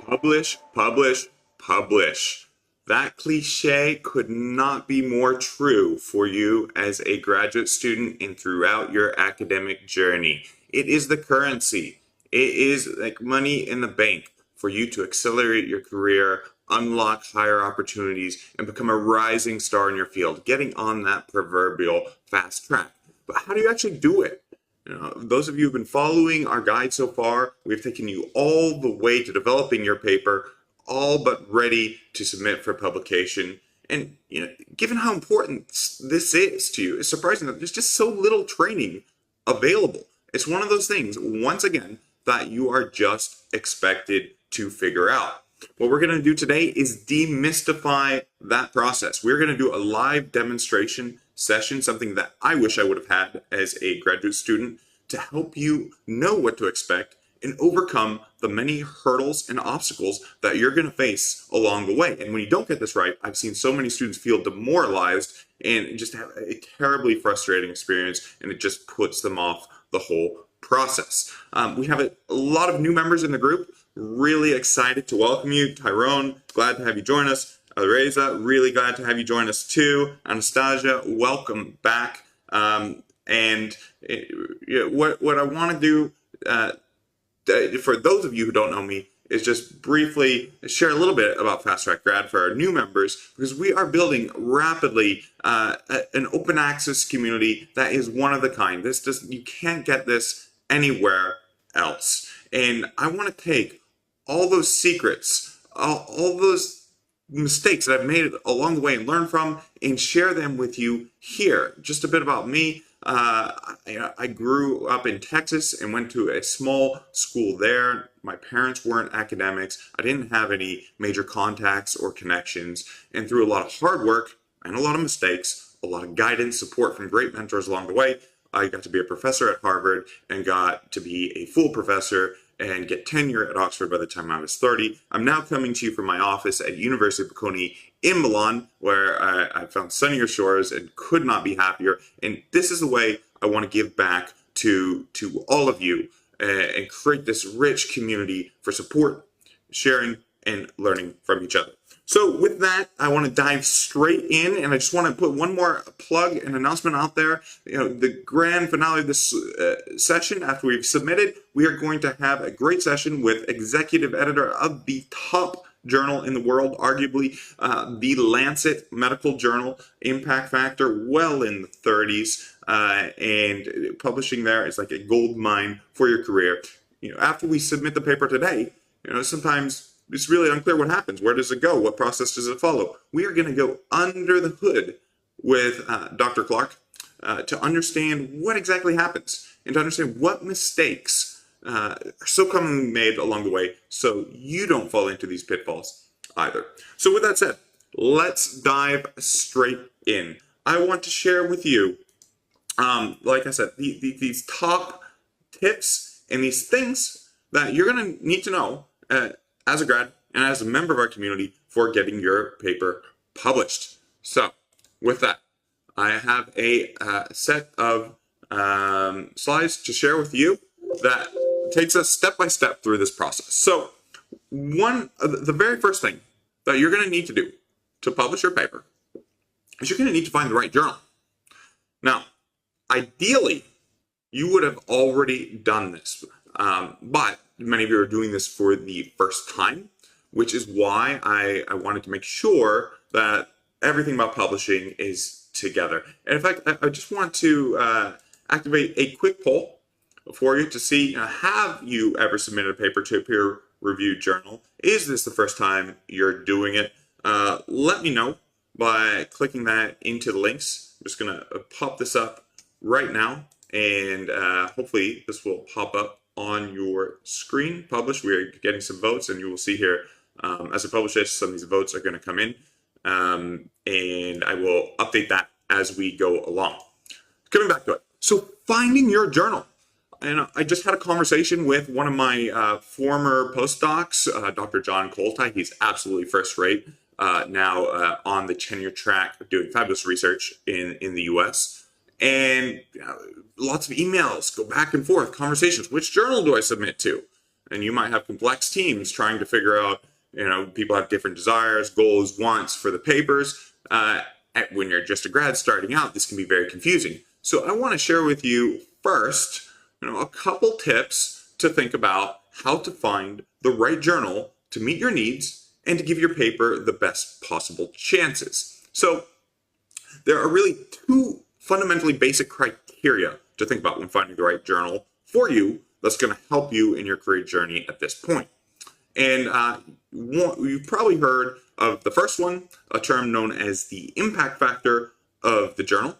Publish, publish, publish. That cliche could not be more true for you as a graduate student and throughout your academic journey. It is the currency. It is like money in the bank for you to accelerate your career, unlock higher opportunities, and become a rising star in your field, getting on that proverbial fast track. But how do you actually do it? Those of you who've been following our guide so far, we've taken you all the way to developing your paper, all but ready to submit for publication. And given how important this is to you, it's surprising that there's just so little training available. It's one of those things, once again, that you are just expected to figure out. What we're going to do today is demystify that process. We're going to do a live demonstration session, something that I wish I would have had as a graduate student, to help you know what to expect and overcome the many hurdles and obstacles that you're going to face along the way. And when you don't get this right, I've seen so many students feel demoralized and just have a terribly frustrating experience, and it just puts them off the whole process. We have a lot of new members in the group. Really excited to welcome you. Tyrone, glad to have you join us. Reza, really glad to have you join us too. Anastasia, welcome back. What I want to do, for those of you who don't know me, is just briefly share a little bit about Fast Track Grad for our new members, because we are building rapidly an open access community that is one of a kind. You can't get this anywhere else. And I want to take all those secrets, all those mistakes that I've made along the way and learn from, and share them with you here. Just a bit about me. I grew up in Texas and went to a small school there. My parents weren't academics. I didn't have any major contacts or connections. And through a lot of hard work and a lot of mistakes, a lot of guidance, support from great mentors along the way, I got to be a professor at Harvard and got to be a full professor and get tenure at Oxford by the time I was 30. I'm now coming to you from my office at University of Bocconi in Milan, where I found sunnier shores and could not be happier. And this is the way I want to give back to all of you and create this rich community for support, sharing, and learning from each other. So with that, I want to dive straight in, and I just want to put one more plug and announcement out there. The grand finale of this session, after we've submitted, we are going to have a great session with executive editor of the top journal in the world, arguably the Lancet medical journal, impact factor well in the 30s, and publishing there is like a gold mine for your career. After we submit the paper today, sometimes it's really unclear what happens. Where does it go? What process does it follow? We are going to go under the hood with Dr. Clark to understand what exactly happens and to understand what mistakes are so commonly made along the way, so you don't fall into these pitfalls either. So with that said, let's dive straight in. I want to share with you, like I said, these top tips and these things that you're going to need to know as a grad and as a member of our community for getting your paper published. So with that, I have a set of slides to share with you that takes us step by step through this process. So the very first thing that you're going to need to do to publish your paper is you're going to need to find the right journal. Now, ideally, you would have already done this, but many of you are doing this for the first time, which is why I wanted to make sure that everything about publishing is together. And in fact, I just want to activate a quick poll for you to see, have you ever submitted a paper to a peer-reviewed journal? Is this the first time you're doing it? Let me know by clicking that into the links. I'm just going to pop this up right now, and hopefully this will pop up on your screen. Publish. We are getting some votes, and you will see here as I publish this, some of these votes are going to come in, and I will update that as we go along. Coming back to it. So finding your journal. And I just had a conversation with one of my former postdocs, Dr. John Coltai. He's absolutely first rate now on the tenure track, doing fabulous research in the US. And lots of emails, go back and forth, conversations. Which journal do I submit to? and you might have complex teams trying to figure out, people have different desires, goals, wants for the papers. When you're just a grad starting out, this can be very confusing. So I want to share with you first, a couple tips to think about how to find the right journal to meet your needs and to give your paper the best possible chances. So there are really two fundamentally basic criteria to think about when finding the right journal for you that's going to help you in your career journey at this point. And you've probably heard of the first one, a term known as the impact factor of the journal,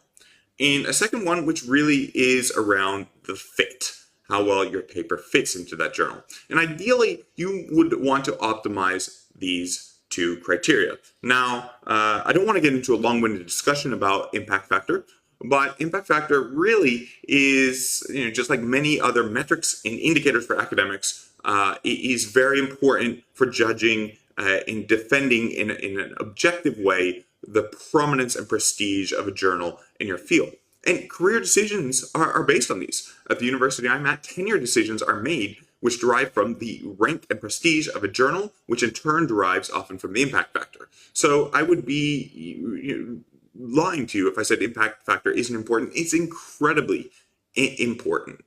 and a second one which really is around the fit, how well your paper fits into that journal. And ideally, you would want to optimize these two criteria. Now, I don't want to get into a long-winded discussion about impact factor, but impact factor really is, just like many other metrics and indicators for academics, it is very important for judging and defending in an objective way the prominence and prestige of a journal in your field. And career decisions are based on these. At the university I'm at, tenure decisions are made which derive from the rank and prestige of a journal, which in turn derives often from the impact factor. So I would be lying to you if I said impact factor isn't important. It's incredibly important.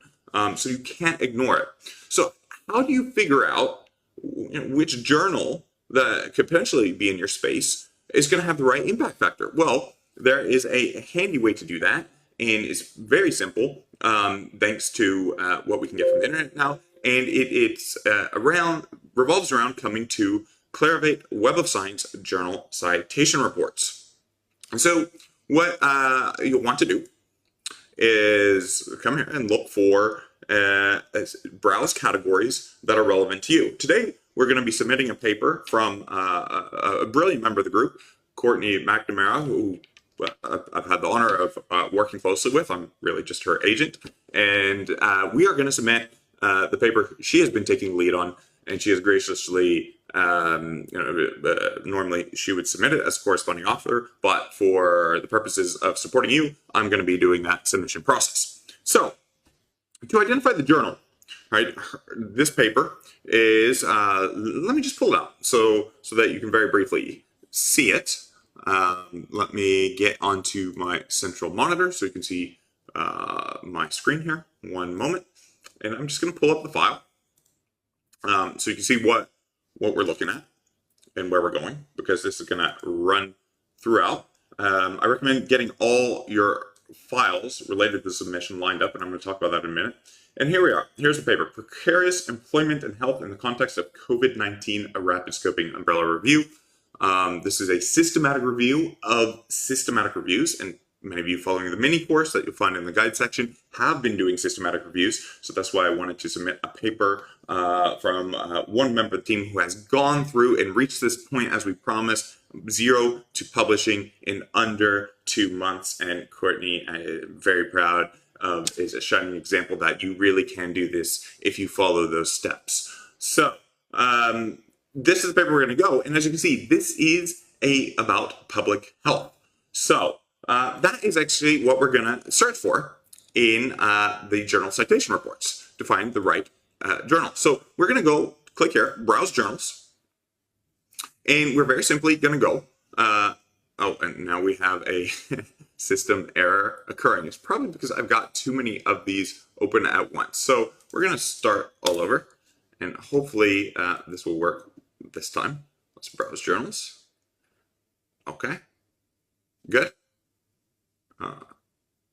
So you can't ignore it. So how do you figure out which journal that could potentially be in your space is going to have the right impact factor? Well, there is a handy way to do that, and it's very simple, thanks to what we can get from the internet now. And it's revolves around coming to Clarivate Web of Science journal citation reports. And so what you'll want to do is come here and look for browse categories that are relevant to you. Today, we're going to be submitting a paper from a brilliant member of the group, Courtney McNamara, who I've had the honor of working closely with. I'm really just her agent. And we are going to submit the paper she has been taking the lead on, and she has graciously, normally she would submit it as a corresponding author, but for the purposes of supporting you, I'm going to be doing that submission process. So, to identify the journal, right, this paper is, let me just pull it out so that you can very briefly see it. Let me get onto my central monitor so you can see my screen here. One moment. And I'm just going to pull up the file so you can see what we're looking at and where we're going, because this is going to run throughout. I recommend getting all your files related to the submission lined up, and I'm going to talk about that in a minute. And here we are. Here's the paper, Precarious Employment and Health in the Context of COVID-19, a Rapid Scoping Umbrella Review. This is a systematic review of systematic reviews, and many of you following the mini course that you'll find in the guide section have been doing systematic reviews. So that's why I wanted to submit a paper from one member of the team who has gone through and reached this point, as we promised, 0 to publishing in under 2 months. And Courtney, I'm very proud of, is a shining example that you really can do this if you follow those steps. So this is the paper we're going to go. And as you can see, this is about public health. So that is actually what we're going to search for in the journal citation reports to find the right journal. So we're going to go click here, browse journals, and we're very simply going to go. Oh, and now we have a system error occurring. It's probably because I've got too many of these open at once. So we're going to start all over, and hopefully this will work this time. Let's browse journals. Okay, good.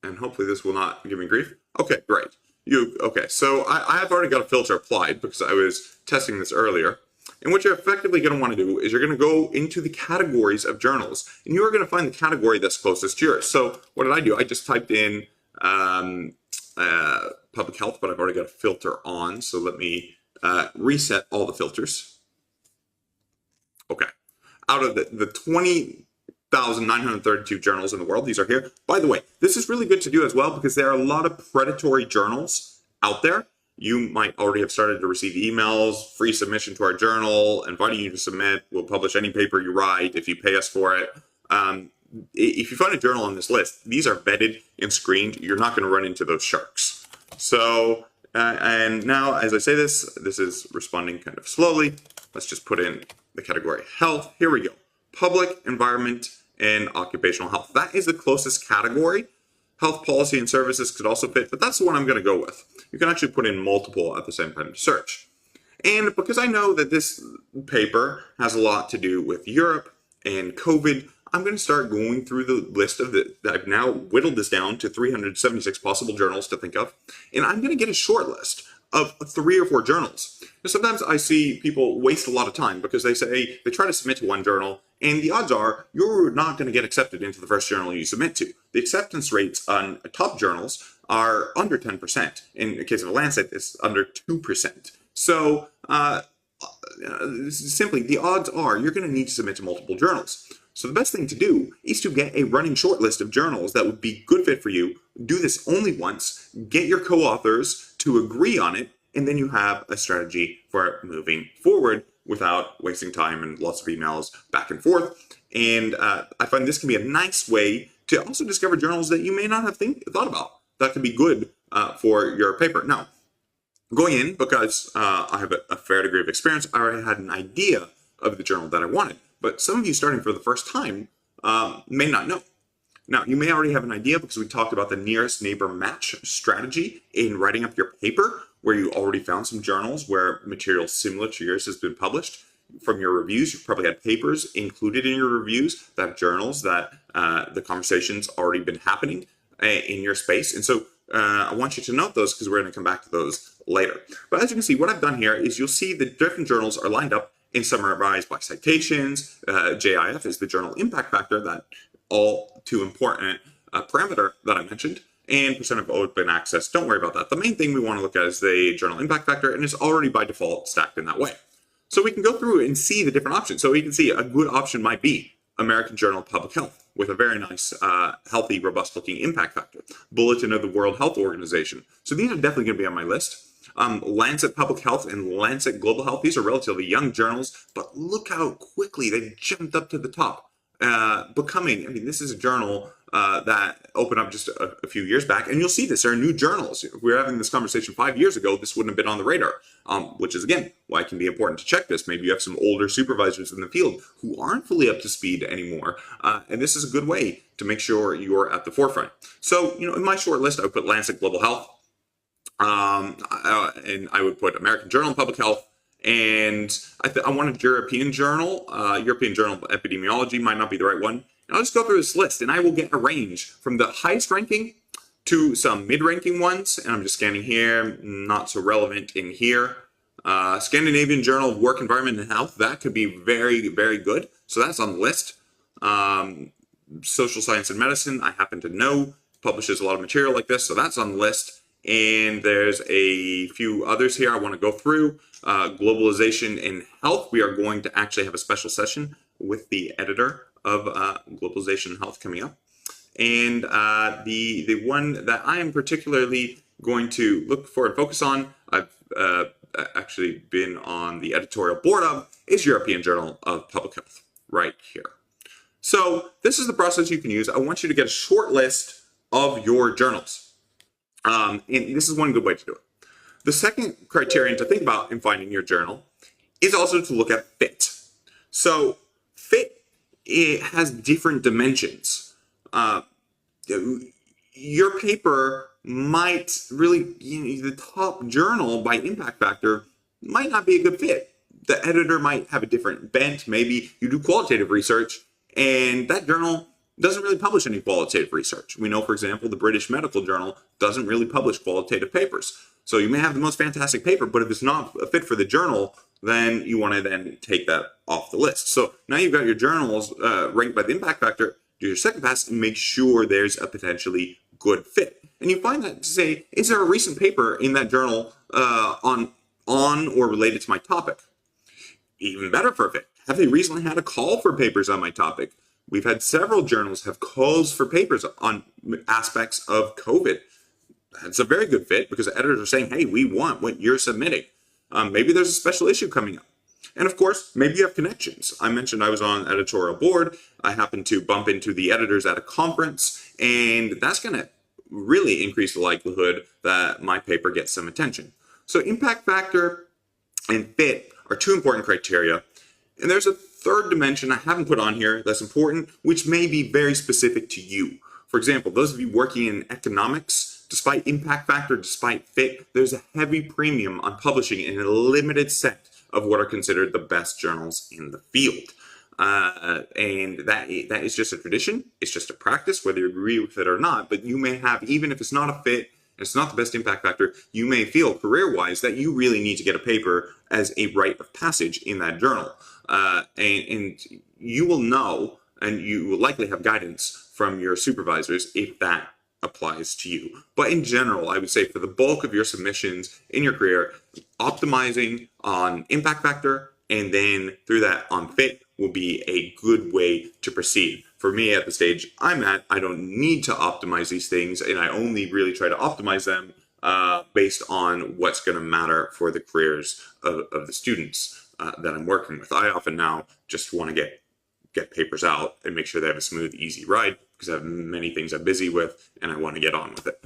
And hopefully this will not give me grief. Okay, great. Okay, so I have already got a filter applied because I was testing this earlier. And what you're effectively going to want to do is you're going to go into the categories of journals, and you are going to find the category that's closest to yours. So what did I do? I just typed in public health, but I've already got a filter on. So let me reset all the filters. Okay. Out of the 20,932 journals in the world, these are here. By the way, this is really good to do as well because there are a lot of predatory journals out there. You might already have started to receive emails, free submission to our journal, inviting you to submit. We'll publish any paper you write if you pay us for it. If you find a journal on this list, these are vetted and screened. You're not going to run into those sharks. So And now, as I say this, this is responding kind of slowly. Let's just put in the category health. Here we go. Public, environment, and occupational health. That is the closest category. Health policy and services could also fit, but that's the one I'm going to go with. You can actually put in multiple at the same time to search. And because I know that this paper has a lot to do with Europe and COVID, I'm going to start going through the list of I've now whittled this down to 376 possible journals to think of. And I'm going to get a short list of 3 or 4 journals. Now, sometimes I see people waste a lot of time because they say they try to submit to one journal, and the odds are you're not going to get accepted into the first journal you submit to. The acceptance rates on top journals are under 10%. In the case of a Lancet, it's under 2%. So simply, the odds are you're going to need to submit to multiple journals. So the best thing to do is to get a running short list of journals that would be good fit for you. Do this only once, get your co-authors to agree on it, and then you have a strategy for moving forward without wasting time and lots of emails back and forth. And I find this can be a nice way to also discover journals that you may not have thought about that could be good for your paper. Now, going in, because I have a fair degree of experience, I already had an idea of the journal that I wanted. But some of you starting for the first time may not know. Now, you may already have an idea because we talked about the nearest neighbor match strategy in writing up your paper, where you already found some journals where material similar to yours has been published. From your reviews, you've probably had papers included in your reviews that have journals that the conversation's already been happening in your space. And so I want you to note those because we're going to come back to those later. But as you can see, what I've done here is you'll see the different journals are lined up and summarized by citations. JIF is the journal impact factor, that all too important parameter that I mentioned, and percent of open access. Don't worry about that. The main thing we want to look at is the journal impact factor, and it's already by default stacked in that way. So we can go through and see the different options. So you can see a good option might be American Journal of Public Health with a very nice, healthy, robust looking impact factor. Bulletin of the World Health Organization. So these are definitely going to be on my list. Lancet Public Health and Lancet Global Health, these are relatively young journals, but look how quickly they jumped up to the top, this is a journal that opened up just a few years back, and you'll see this, there are new journals. If we were having this conversation 5 years ago, this wouldn't have been on the radar, which is, again, why it can be important to check this. Maybe you have some older supervisors in the field who aren't fully up to speed anymore, and this is a good way to make sure you're at the forefront. So, in my short list, I would put Lancet Global Health, and I would put American Journal of Public Health, and I wanted European Journal. European Journal of Epidemiology might not be the right one. And I'll just go through this list, and I will get a range from the highest ranking to some mid-ranking ones. And I'm just scanning here, not so relevant in here. Scandinavian Journal of Work, Environment, and Health, that could be very, very good. So that's on the list. Social Science and Medicine, I happen to know, publishes a lot of material like this, so that's on the list. And there's a few others here I want to go through. Globalization in Health, we are going to actually have a special session with the editor of Globalization in Health coming up. And the one that I am particularly going to look for and focus on, I've actually been on the editorial board of, is European Journal of Public Health, right here. So this is the process you can use. I want you to get a short list of your journals. And this is one good way to do it. The second criterion to think about in finding your journal is also to look at fit. So fit, it has different dimensions. Your paper might really, the top journal by impact factor might not be a good fit. The editor might have a different bent. Maybe you do qualitative research and that journal doesn't really publish any qualitative research. We know, for example, the British Medical Journal doesn't really publish qualitative papers. So you may have the most fantastic paper, but if it's not a fit for the journal, then you want to then take that off the list. So now you've got your journals ranked by the impact factor. Do your second pass and make sure there's a potentially good fit. And you find that to say, is there a recent paper in that journal on or related to my topic? Even better for a fit. Have they recently had a call for papers on my topic? We've had several journals have calls for papers on aspects of COVID. That's a very good fit because the editors are saying, hey, we want what you're submitting. Maybe there's a special issue coming up. And of course, maybe you have connections. I mentioned I was on editorial board. I happened to bump into the editors at a conference, and that's going to really increase the likelihood that my paper gets some attention. So impact factor and fit are two important criteria. And there's a third dimension I haven't put on here that's important, which may be very specific to you. For example, those of you working in economics, despite impact factor, despite fit, there's a heavy premium on publishing in a limited set of what are considered the best journals in the field. And that is just a tradition. It's just a practice, whether you agree with it or not. But you may have, even if it's not a fit, and it's not the best impact factor, you may feel career-wise that you really need to get a paper as a rite of passage in that journal. And you will know, and you will likely have guidance from your supervisors if that applies to you. But in general, I would say for the bulk of your submissions in your career, optimizing on impact factor and then through that on fit will be a good way to proceed. For me at the stage I'm at, I don't need to optimize these things, and I only really try to optimize them based on what's going to matter for the careers of the students that I'm working with. I often now just want to get papers out and make sure they have a smooth, easy ride because I have many things I'm busy with and I want to get on with it.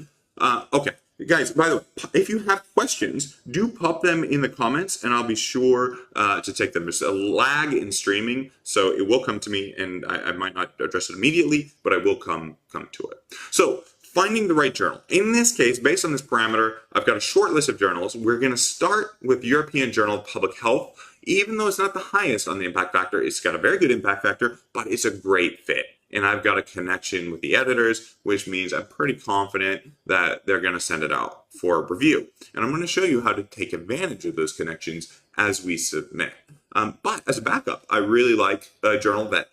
Okay, guys, by the way, if you have questions, do pop them in the comments and I'll be sure to take them. There's a lag in streaming, so it will come to me and I might not address it immediately, but I will come to it. So finding the right journal. In this case, based on this parameter, I've got a short list of journals. We're going to start with European Journal of Public Health. Even though it's not the highest on the impact factor, it's got a very good impact factor, but it's a great fit. And I've got a connection with the editors, which means I'm pretty confident that they're going to send it out for review. And I'm going to show you how to take advantage of those connections as we submit. But as a backup, I really like a journal that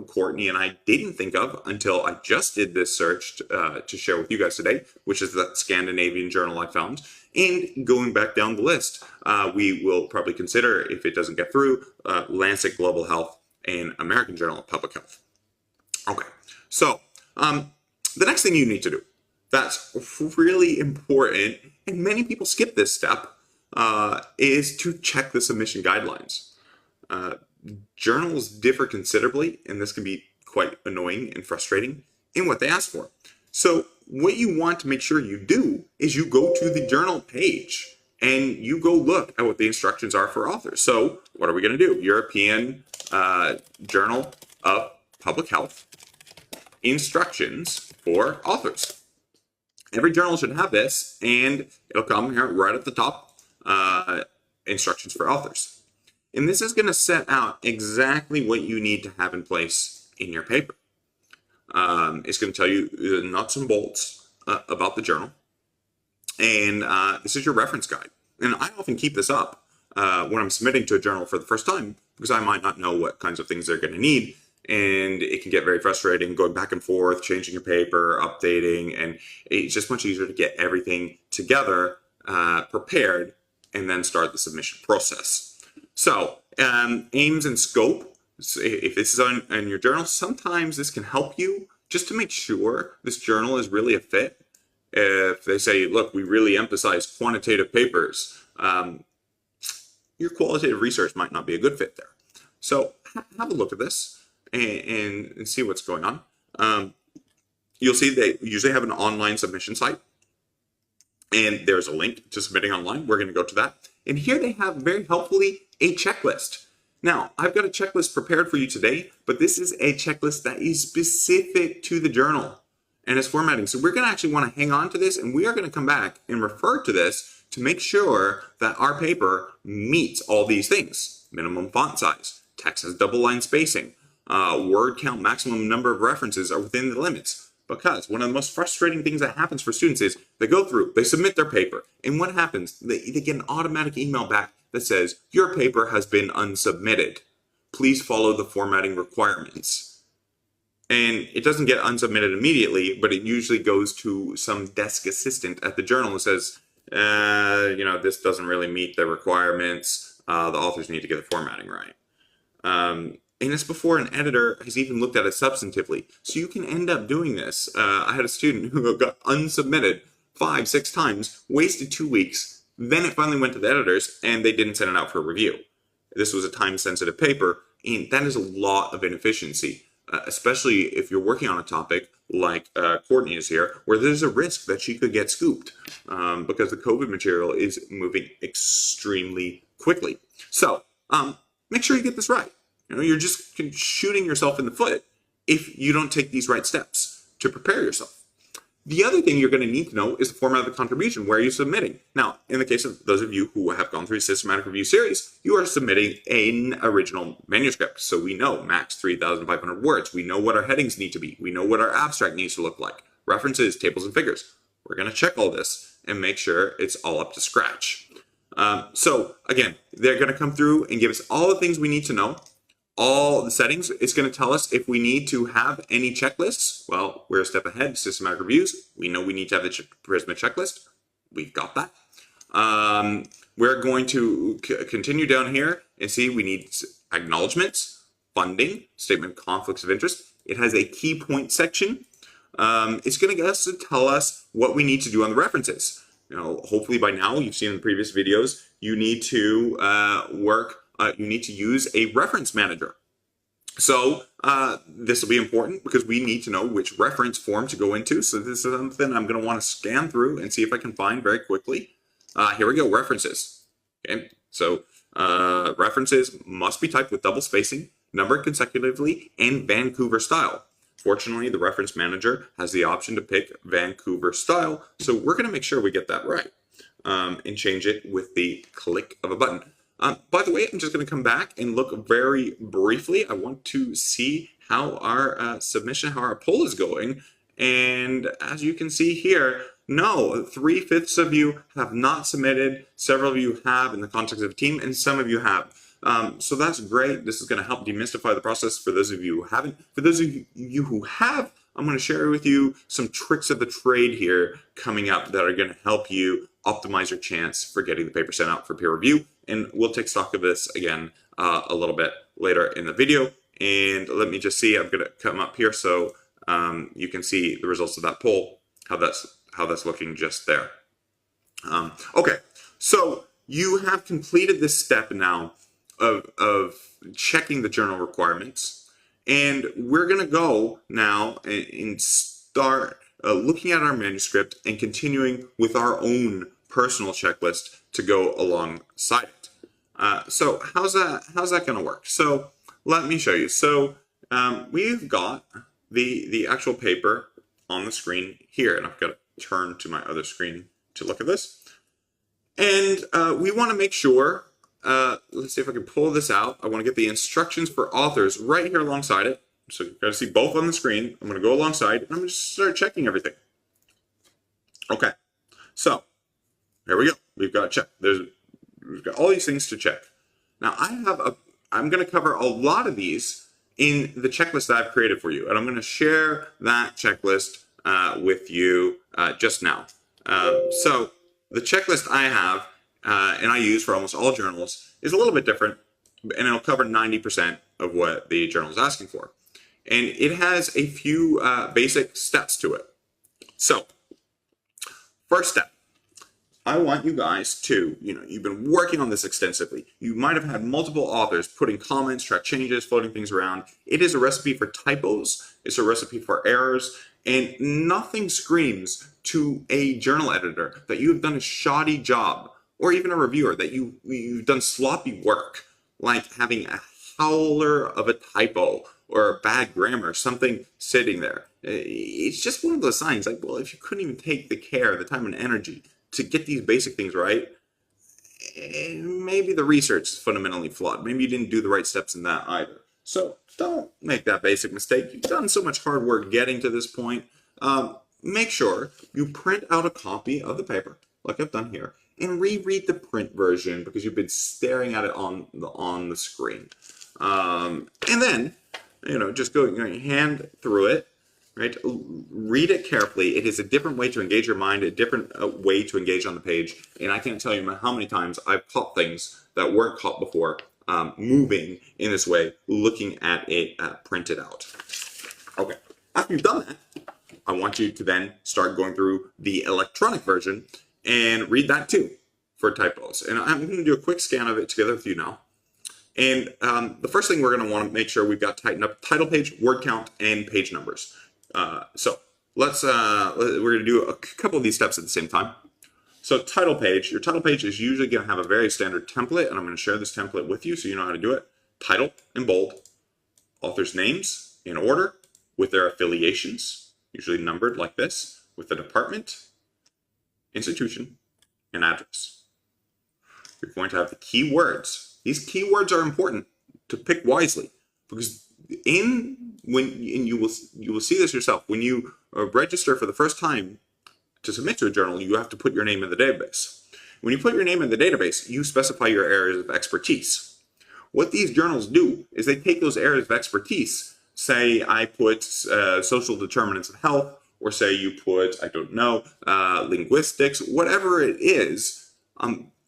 Courtney and I didn't think of until I just did this search to share with you guys today, which is that Scandinavian journal I found. And going back down the list, we will probably consider, if it doesn't get through, Lancet Global Health and American Journal of Public Health. Okay, so the next thing you need to do, that's really important, and many people skip this step, is to check the submission guidelines. Journals differ considerably, and this can be quite annoying and frustrating in what they ask for. So what you want to make sure you do is you go to the journal page and you go look at what the instructions are for authors. So what are we going to do? European Journal of Public Health, instructions for authors. Every journal should have this, and it'll come here right at the top, instructions for authors. And this is going to set out exactly what you need to have in place in your paper. It's going to tell you the nuts and bolts about the journal. And this is your reference guide. And I often keep this up when I'm submitting to a journal for the first time because I might not know what kinds of things they're going to need. And it can get very frustrating going back and forth, changing your paper, updating. And it's just much easier to get everything together, prepared, and then start the submission process. So aims and scope. So if this is on your journal, sometimes this can help you just to make sure this journal is really a fit. If they say, look, we really emphasize quantitative papers, your qualitative research might not be a good fit there. So have a look at this and see what's going on. You'll see they usually have an online submission site, and there's a link to submitting online. We're going to go to that. And here they have very helpfully a checklist. Now, I've got a checklist prepared for you today, but this is a checklist that is specific to the journal and its formatting. So we're going to actually want to hang on to this, and we are going to come back and refer to this to make sure that our paper meets all these things. Minimum font size, text has double line spacing, word count, maximum number of references are within the limits. Because one of the most frustrating things that happens for students is they go through, they submit their paper, and what happens? They get an automatic email back that says, your paper has been unsubmitted. Please follow the formatting requirements. And it doesn't get unsubmitted immediately, but it usually goes to some desk assistant at the journal and says, this doesn't really meet the requirements. The authors need to get the formatting right. And it's before an editor has even looked at it substantively. So you can end up doing this. I had a student who got unsubmitted 5-6 times, wasted 2 weeks. Then it finally went to the editors and they didn't send it out for a review. This was a time-sensitive paper, and that is a lot of inefficiency. especially if you're working on a topic like Courtney is here, where there's a risk that she could get scooped because the COVID material is moving extremely quickly. So make sure you get this right. You're just shooting yourself in the foot if you don't take these right steps to prepare yourself. The other thing you're going to need to know is the format of the contribution. Where are you submitting? Now, in the case of those of you who have gone through systematic review series, you are submitting an original manuscript. So we know max 3,500 words. We know what our headings need to be. We know what our abstract needs to look like. References, tables, and figures. We're going to check all this and make sure it's all up to scratch. So again, they're going to come through and give us all the things we need to know. All the settings. It's going to tell us if we need to have any checklists. Well, we're a step ahead. Systematic reviews. We know we need to have the Prisma checklist. We've got that. We're going to continue down here and see we need acknowledgments, funding, statement of conflicts of interest. It has a key point section. It's going to get us to tell us what we need to do on the references. Hopefully by now you've seen in the previous videos, you need to you need to use a reference manager. So this will be important because we need to know which reference form to go into. So this is something I'm going to want to scan through and see if I can find very quickly. Here we go, references. Okay, so references must be typed with double spacing, numbered consecutively, and Vancouver style. Fortunately, the reference manager has the option to pick Vancouver style. So we're going to make sure we get that right and change it with the click of a button. By the way, I'm just going to come back and look very briefly. I want to see how our submission, how our poll is going. And as you can see here, no, 3/5 of you have not submitted. Several of you have in the context of a team, and some of you have. So that's great. This is going to help demystify the process for those of you who haven't. For those of you who have, I'm going to share with you some tricks of the trade here coming up that are going to help you optimize your chance for getting the paper sent out for peer review. And we'll take stock of this again a little bit later in the video. And let me just see, I'm going to come up here so you can see the results of that poll, how that's looking just there. Okay, so you have completed this step now of checking the journal requirements. And we're going to go now and start looking at our manuscript and continuing with our own personal checklist to go alongside it. So how's that going to work? So let me show you. So we've got the actual paper on the screen here, and I've got to turn to my other screen to look at this. And we want to make sure, let's see if I can pull this out. I want to get the instructions for authors right here alongside it. So you've got to see both on the screen. I'm going to go alongside, and I'm going to start checking everything. Okay, so here we go. We've got to check. We've got all these things to check. Now I'm going to cover a lot of these in the checklist that I've created for you, and I'm going to share that checklist with you just now. So the checklist I have and I use for almost all journals is a little bit different, and it'll cover 90% of what the journal is asking for. And it has a few basic steps to it. So first step, I want you guys to, you've been working on this extensively. You might have had multiple authors putting comments, track changes, floating things around. It is a recipe for typos. It's a recipe for errors. And nothing screams to a journal editor that you have done a shoddy job, or even a reviewer that you've done sloppy work, like having a howler of a typo or bad grammar, something sitting there. It's just one of those signs like, well, if you couldn't even take the care, the time and energy to get these basic things right, maybe the research is fundamentally flawed. Maybe you didn't do the right steps in that either. So don't make that basic mistake. You've done so much hard work getting to this point. Make sure you print out a copy of the paper, like I've done here, and reread the print version because you've been staring at it on the screen. And then, just go your hand through it, right? Read it carefully. It is a different way to engage your mind, a different way to engage on the page. And I can't tell you how many times I've caught things that weren't caught before, moving in this way, looking at it printed out. Okay, after you've done that, I want you to then start going through the electronic version and read that too for typos. And I'm going to do a quick scan of it together with you now. And the first thing we're going to want to make sure we've got tightened up title page, word count, and page numbers. So we're going to do a couple of these steps at the same time. So title page, your title page is usually going to have a very standard template, and I'm going to share this template with you so you know how to do it. Title in bold, authors' names in order with their affiliations, usually numbered like this, with the department, institution, and address. You're going to have the keywords. These keywords are important to pick wisely because you will see this yourself when you register for the first time to submit to a journal. You have to put your name in the database. When you put your name in the database, you specify your areas of expertise. What these journals do is they take those areas of expertise. Say I put social determinants of health, or say you put, I don't know, linguistics, whatever it is,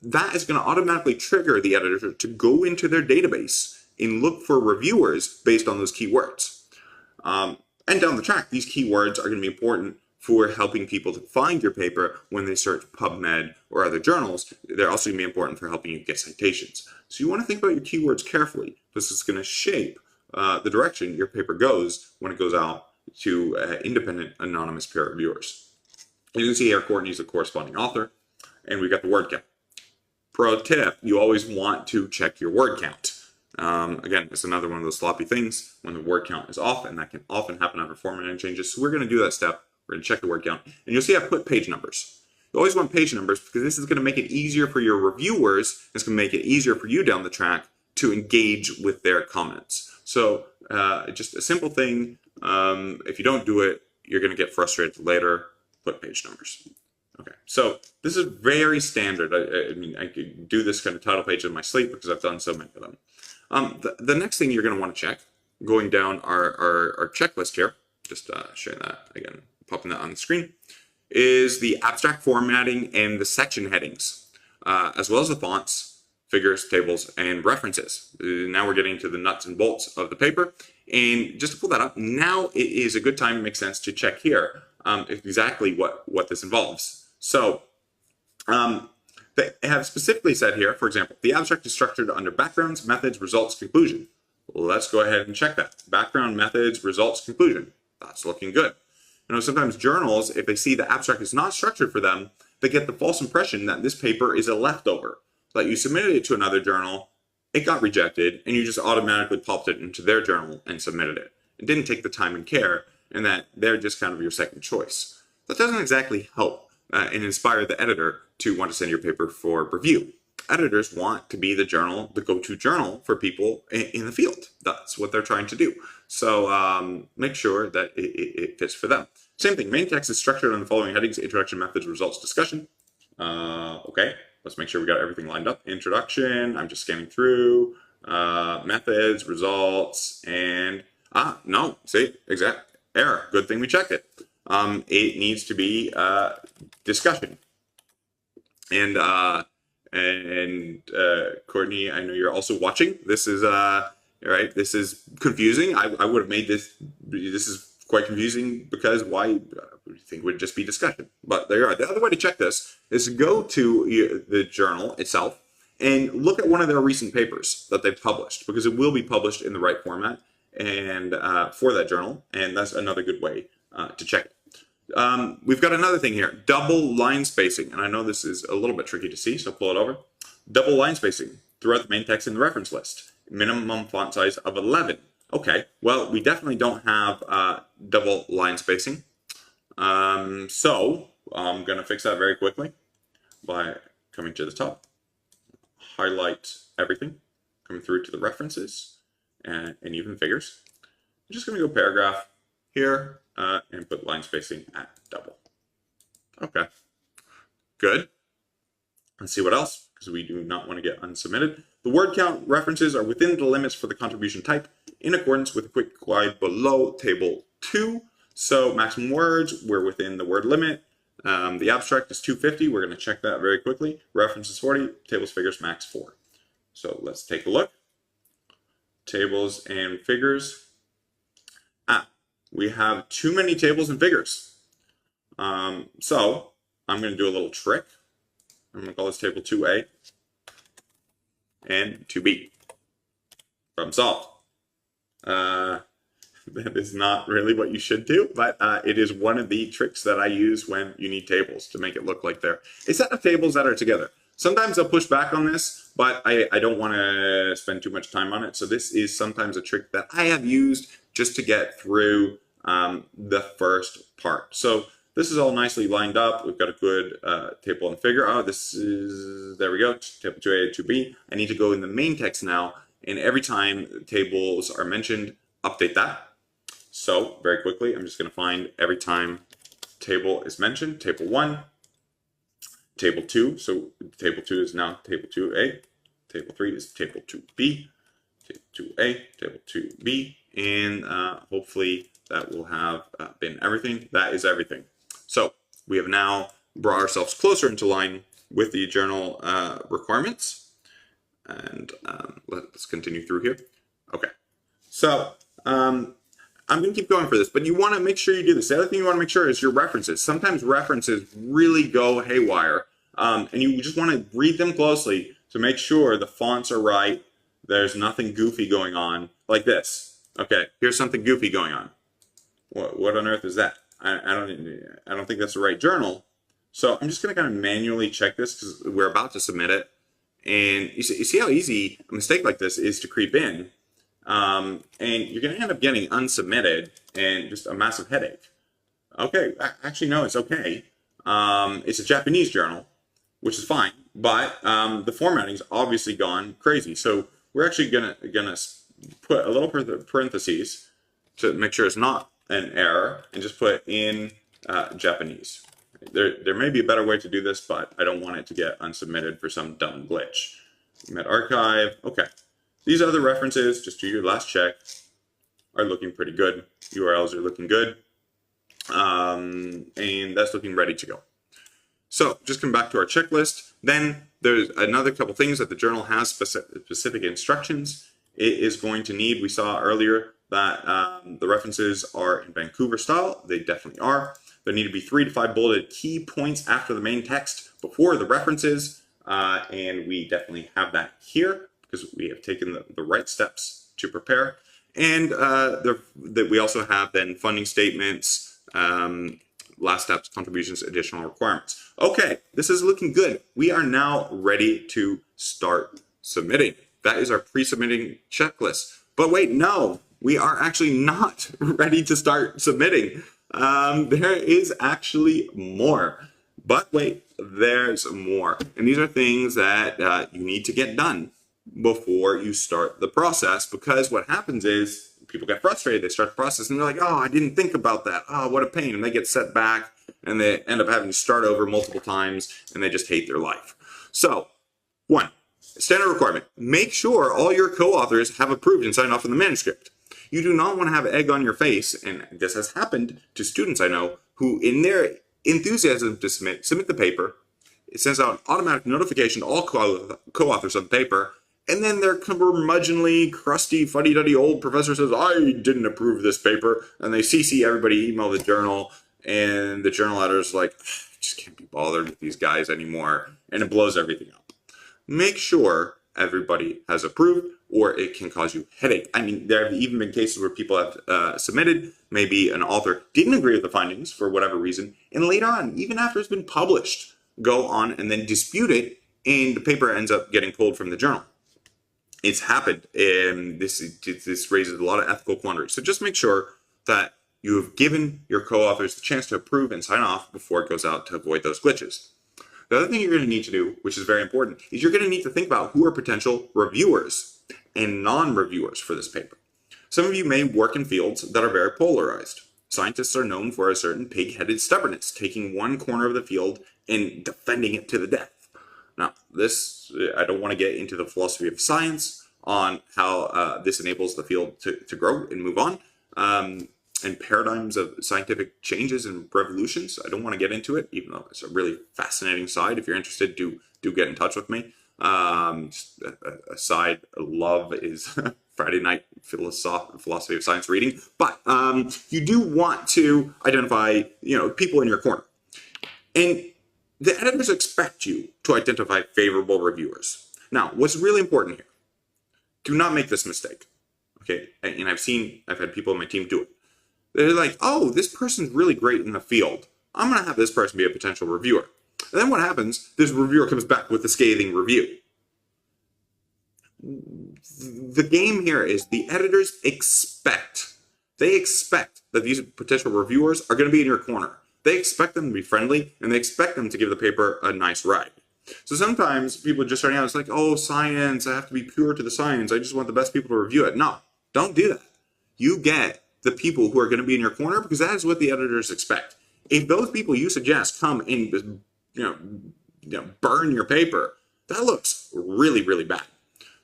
that is going to automatically trigger the editor to go into their database and look for reviewers based on those keywords. And down the track, these keywords are going to be important for helping people to find your paper when they search PubMed or other journals. They're also going to be important for helping you get citations. So you want to think about your keywords carefully. This is going to shape the direction your paper goes when it goes out to independent, anonymous peer reviewers. You can see here, Courtney's the corresponding author, and we've got the word count. Pro tip, you always want to check your word count. Again, it's another one of those sloppy things when the word count is off, and that can often happen after formatting changes. So we're going to do that step. We're going to check the word count, and you'll see I put page numbers. You always want page numbers because this is going to make it easier for your reviewers. It's going to make it easier for you down the track to engage with their comments. So just a simple thing. If you don't do it, you're going to get frustrated later. Put page numbers. Okay, so this is very standard. I mean, I could do this kind of title page in my sleep because I've done so many of them. The next thing you're going to want to check, going down our checklist here, just sharing that again, popping that on the screen, is the abstract formatting and the section headings, as well as the fonts, figures, tables, and references. Now we're getting to the nuts and bolts of the paper. And just to pull that up, now it is a good time, it makes sense to check here exactly what this involves. So they have specifically said here, for example, the abstract is structured under backgrounds, methods, results, conclusion. Let's go ahead and check that. Background, methods, results, conclusion. That's looking good. You know, sometimes journals, if they see the abstract is not structured for them, they get the false impression that this paper is a leftover, that you submitted it to another journal, it got rejected, and you just automatically popped it into their journal and submitted it. It didn't take the time and care, and that they're just kind of your second choice. That doesn't exactly help and inspire the editor to want to send your paper for review. Editors want to be the journal, the go-to journal for people in the field. That's what they're trying to do. So make sure that it fits for them. Same thing, main text is structured on the following headings: introduction, methods, results, discussion. Okay, let's make sure we got everything lined up. Introduction, I'm just scanning through, methods, results, and, no, see, exact error. Good thing we checked it. It needs to be discussion. And Courtney, I know you're also watching. This is right. This is confusing. I would have made this. This is quite confusing because why? You think it would just be discussion. But there you are. The other way to check this is to go to the journal itself and look at one of their recent papers that they've published, because it will be published in the right format and for that journal. And that's another good way to check it. We've got another thing here, double line spacing. And I know this is a little bit tricky to see, so pull it over. Double line spacing throughout the main text in the reference list. Minimum font size of 11. Okay, well, we definitely don't have double line spacing. So I'm going to fix that very quickly by coming to the top, highlight everything, coming through to the references and even figures. I'm just going to go paragraph here and put line spacing at double. Okay, good. Let's see what else, because we do not want to get unsubmitted. The word count references are within the limits for the contribution type in accordance with the quick guide below table 2. So maximum words, we're within the word limit. The abstract is 250. We're going to check that very quickly. References 40, tables, figures, max 4. So let's take a look. Tables and figures. We have too many tables and figures. So I'm going to do a little trick. I'm going to call this table 2A and 2B. Problem solved. That is not really what you should do, but it is one of the tricks that I use when you need tables to make it look like they're a set of tables that are together. Sometimes I'll push back on this, but I don't want to spend too much time on it. So this is sometimes a trick that I have used just to get through the first part. So this is all nicely lined up. We've got a good table and figure. Oh, this is, there we go, table 2A, 2B. I need to go in the main text now, and every time tables are mentioned, update that. So very quickly, I'm just going to find every time table is mentioned, table 1, table 2. So table 2 is now table 2A. Table 3 is table 2B, table 2A, table 2B, and hopefully that will have been everything. That is everything. So we have now brought ourselves closer into line with the journal requirements. And let's continue through here. Okay. So I'm going to keep going for this, but you want to make sure you do this. The other thing you want to make sure is your references. Sometimes references really go haywire, and you just want to read them closely to make sure the fonts are right. There's nothing goofy going on like this. Okay, here's something goofy going on. What on earth is that? I don't think that's the right journal. So I'm just going to kind of manually check this because we're about to submit it. And you see how easy a mistake like this is to creep in. And you're going to end up getting unsubmitted and just a massive headache. Okay, actually, no, it's okay. It's a Japanese journal, which is fine, but the formatting's obviously gone crazy. So we're actually gonna put a little parentheses to make sure it's not an error, and just put in Japanese. There may be a better way to do this, but I don't want it to get unsubmitted for some dumb glitch. Met archive. Okay. These other references, just do your last check, are looking pretty good. URLs are looking good. And that's looking ready to go. So just come back to our checklist. Then there's another couple things that the journal has specific instructions. It is going to need, we saw earlier that the references are in Vancouver style. They definitely are. There need to be 3 to 5 bulleted key points after the main text before the references. And we definitely have that here, because we have taken the right steps to prepare. And that we also have then funding statements, last steps, contributions, additional requirements. Okay, this is looking good. We are now ready to start submitting. That is our pre-submitting checklist. But wait, no, we are actually not ready to start submitting. There is actually more. But wait, there's more. And these are things that you need to get done before you start the process, because what happens is people get frustrated. They start the process and they're like, oh, I didn't think about that. Oh, what a pain. And they get set back and they end up having to start over multiple times and they just hate their life. So, 1, standard requirement, make sure all your co-authors have approved and signed off on the manuscript. You do not want to have egg on your face, and this has happened to students I know who, in their enthusiasm to submit the paper, it sends out an automatic notification to all co-authors of the paper, and then their curmudgeonly, crusty, fuddy-duddy old professor says, I didn't approve this paper, and they CC everybody, email the journal, and the journal editor's like, I just can't be bothered with these guys anymore, and it blows everything up. Make sure everybody has approved, or it can cause you headache. I mean, there have even been cases where people have submitted, maybe an author didn't agree with the findings for whatever reason, and later on, even after it's been published, go on and then dispute it, and the paper ends up getting pulled from the journal. It's happened, and this raises a lot of ethical quandaries. So just make sure that you have given your co-authors the chance to approve and sign off before it goes out to avoid those glitches. The other thing you're going to need to do, which is very important, is you're going to need to think about who are potential reviewers and non-reviewers for this paper. Some of you may work in fields that are very polarized. Scientists are known for a certain pig-headed stubbornness, taking one corner of the field and defending it to the death. Now, I don't want to get into the philosophy of science on how this enables the field to grow and move on, and paradigms of scientific changes and revolutions. I don't want to get into it, even though it's a really fascinating side. If you're interested, do get in touch with me. Just a side love is Friday night philosophy of science reading. But you do want to identify, people in your corner. And the editors expect you to identify favorable reviewers. Now, what's really important here, Do not make this mistake. Okay, and I've had people on my team do it. They're like, oh, this person's really great in the field. I'm going to have this person be a potential reviewer. And then what happens? This reviewer comes back with a scathing review. The game here is the editors expect that these potential reviewers are going to be in your corner. They expect them to be friendly, and they expect them to give the paper a nice ride. So sometimes people just starting out, it's like, oh, science, I have to be pure to the science. I just want the best people to review it. No, don't do that. You get the people who are going to be in your corner because that is what the editors expect. If those people you suggest come and burn your paper, that looks really, really bad.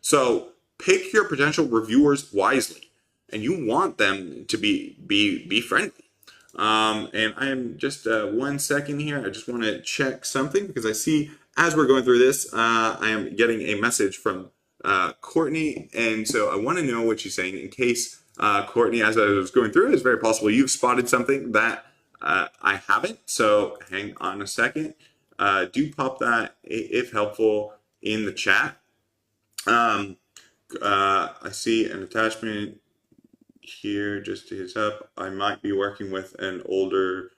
So pick your potential reviewers wisely, and you want them to be friendly. And I am just 1 second here. I just want to check something because I see as we're going through this, I am getting a message from Courtney, and so I want to know what she's saying in case Courtney, as I was going through, it's very possible you've spotted something that I haven't. So hang on a second. Do pop that if helpful in the chat. I see an attachment here. Just to heads up, I might be working with an older.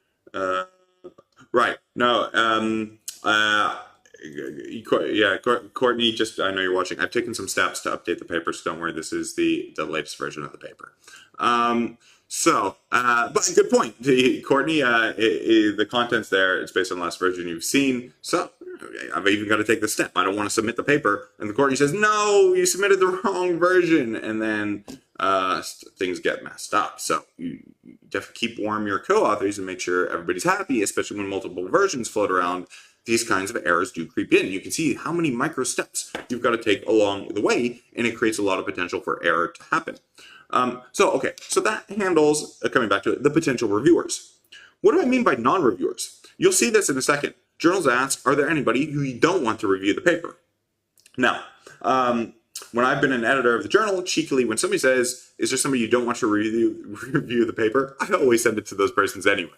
Right. No. Yeah, Courtney, just I know you're watching. I've taken some steps to update the paper, so don't worry. This is the latest version of the paper. But good point, Courtney. The content's there. It's based on the last version you've seen. So I've even got to take the step. I don't want to submit the paper, and the Courtney says, "No, you submitted the wrong version," and then things get messed up. So you definitely keep warm your co-authors and make sure everybody's happy, especially when multiple versions float around. These kinds of errors do creep in. You can see how many micro steps you've got to take along the way, and it creates a lot of potential for error to happen. So that handles, coming back to it, the potential reviewers. What do I mean by non-reviewers? You'll see this in a second. Journals ask, are there anybody who you don't want to review the paper? Now, when I've been an editor of the journal, cheekily, when somebody says, is there somebody you don't want to review the paper, I always send it to those persons anyway.